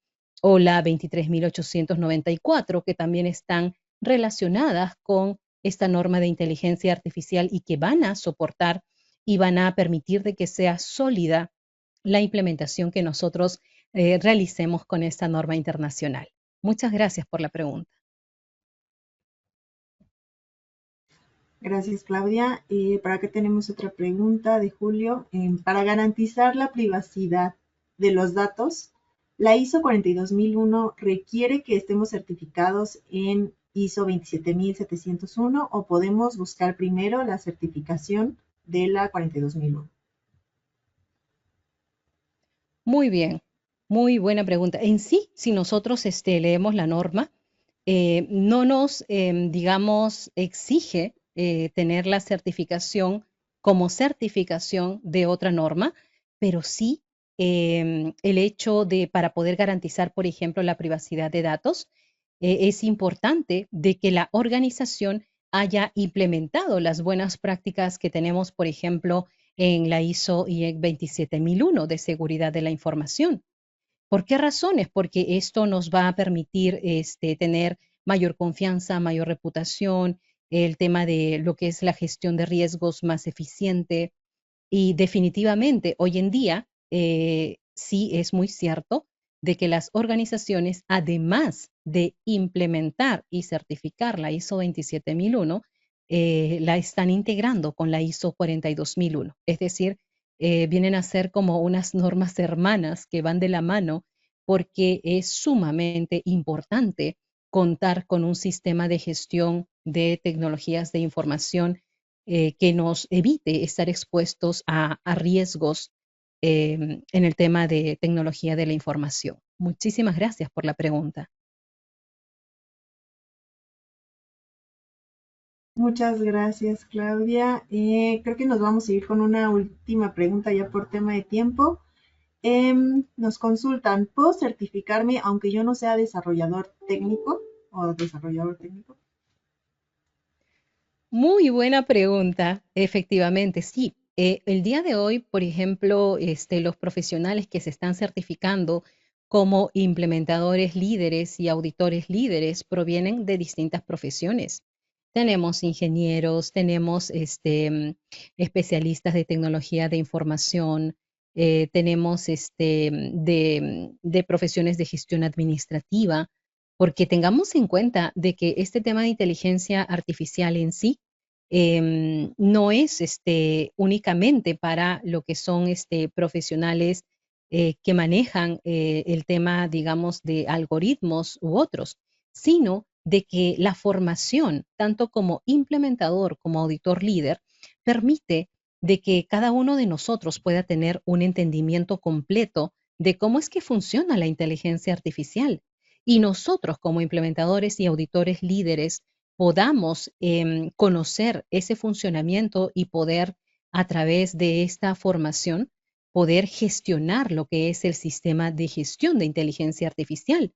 o la 23894, que también están relacionadas con esta norma de inteligencia artificial y que van a soportar y van a permitir de que sea sólida la implementación que nosotros realicemos con esta norma internacional. Muchas gracias por la pregunta. Gracias, Claudia. Por acá tenemos otra pregunta de Julio. Para garantizar la privacidad de los datos, la ISO 42001 requiere que estemos certificados en ISO 27701 o podemos buscar primero la certificación de la 42001. Muy bien, muy buena pregunta. En sí, si nosotros leemos la norma, no nos, digamos, exige tener la certificación como certificación de otra norma, pero sí el hecho de, para poder garantizar, por ejemplo, la privacidad de datos, es importante de que la organización haya implementado las buenas prácticas que tenemos, por ejemplo, en la ISO IEC 27001 de seguridad de la información. ¿Por qué razones? Porque esto nos va a permitir tener mayor confianza, mayor reputación, el tema de lo que es la gestión de riesgos más eficiente y definitivamente hoy en día sí es muy cierto de que las organizaciones, además de implementar y certificar la ISO 27001, la están integrando con la ISO 42001. Es decir, vienen a ser como unas normas hermanas que van de la mano porque es sumamente importante contar con un sistema de gestión de tecnologías de información que nos evite estar expuestos a riesgos en el tema de tecnología de la información. Muchísimas gracias por la pregunta. Muchas gracias, Claudia. Creo que nos vamos a ir con una última pregunta ya por tema de tiempo. Nos consultan, ¿puedo certificarme aunque yo no sea desarrollador técnico o desarrollador técnico? Muy buena pregunta. Efectivamente, sí. El día de hoy, por ejemplo, los profesionales que se están certificando como implementadores líderes y auditores líderes provienen de distintas profesiones. Tenemos ingenieros, tenemos especialistas de tecnología de información, tenemos de profesiones de gestión administrativa, porque tengamos en cuenta de que este tema de inteligencia artificial en sí no es únicamente para lo que son profesionales que manejan el tema, digamos, de algoritmos u otros, sino de que la formación, tanto como implementador como auditor líder, permite de que cada uno de nosotros pueda tener un entendimiento completo de cómo es que funciona la inteligencia artificial. Y nosotros como implementadores y auditores líderes podamos conocer ese funcionamiento y poder, a través de esta formación, poder gestionar lo que es el sistema de gestión de inteligencia artificial.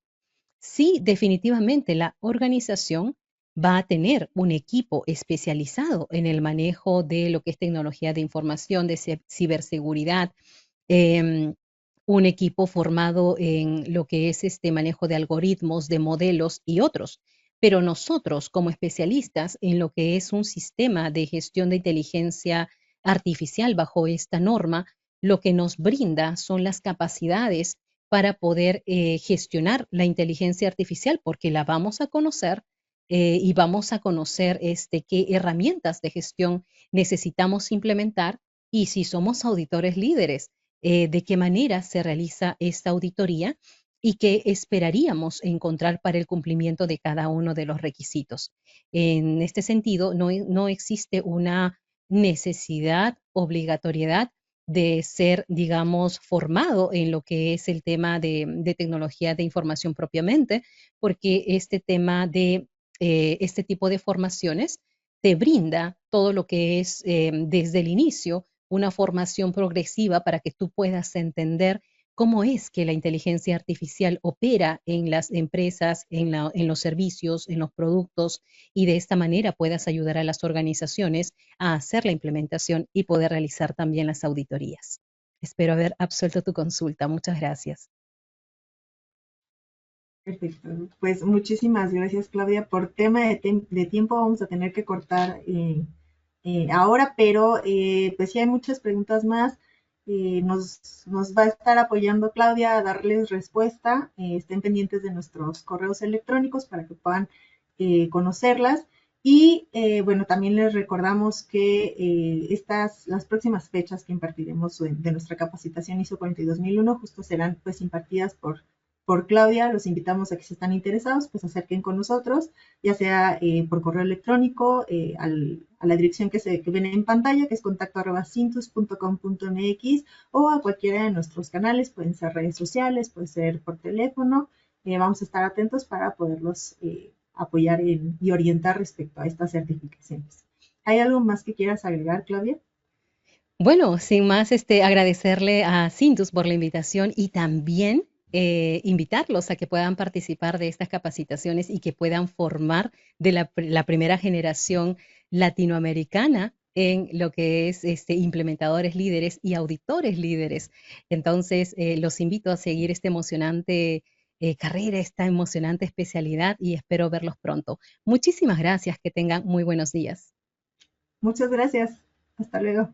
Sí, definitivamente la organización va a tener un equipo especializado en el manejo de lo que es tecnología de información, de ciberseguridad, em, un equipo formado en lo que es este manejo de algoritmos, de modelos y otros. Pero nosotros, como especialistas en lo que es un sistema de gestión de inteligencia artificial bajo esta norma, lo que nos brinda son las capacidades para poder gestionar la inteligencia artificial, porque la vamos a conocer y vamos a conocer qué herramientas de gestión necesitamos implementar y si somos auditores líderes, de qué manera se realiza esta auditoría y qué esperaríamos encontrar para el cumplimiento de cada uno de los requisitos. En este sentido, no existe una necesidad, obligatoriedad de ser, digamos, formado en lo que es el tema de tecnología de información propiamente, porque este tema de este tipo de formaciones te brinda todo lo que es desde el inicio una formación progresiva para que tú puedas entender cómo es que la inteligencia artificial opera en las empresas, en los servicios, en los productos, y de esta manera puedas ayudar a las organizaciones a hacer la implementación y poder realizar también las auditorías. Espero haber absuelto tu consulta. Muchas gracias. Perfecto. Pues muchísimas gracias, Claudia. Por tema de tiempo vamos a tener que cortar ahora, pero pues sí hay muchas preguntas más. Nos va a estar apoyando Claudia a darles respuesta. Estén pendientes de nuestros correos electrónicos para que puedan conocerlas. Y bueno, también les recordamos que las próximas fechas que impartiremos de nuestra capacitación ISO 42001 justo serán pues impartidas por Claudia. Los invitamos a que si están interesados, pues se acerquen con nosotros, ya sea por correo electrónico a la dirección que ven en pantalla, que es contacto@cintus.com.mx, o a cualquiera de nuestros canales, pueden ser redes sociales, puede ser por teléfono. Vamos a estar atentos para poderlos apoyar y orientar respecto a estas certificaciones. ¿Hay algo más que quieras agregar, Claudia? Bueno, sin más, agradecerle a Cintus por la invitación y también invitarlos a que puedan participar de estas capacitaciones y que puedan formar de la primera generación latinoamericana en lo que es implementadores líderes y auditores líderes. Entonces, los invito a seguir esta emocionante carrera, esta emocionante especialidad y espero verlos pronto. Muchísimas gracias, que tengan muy buenos días. Muchas gracias. Hasta luego.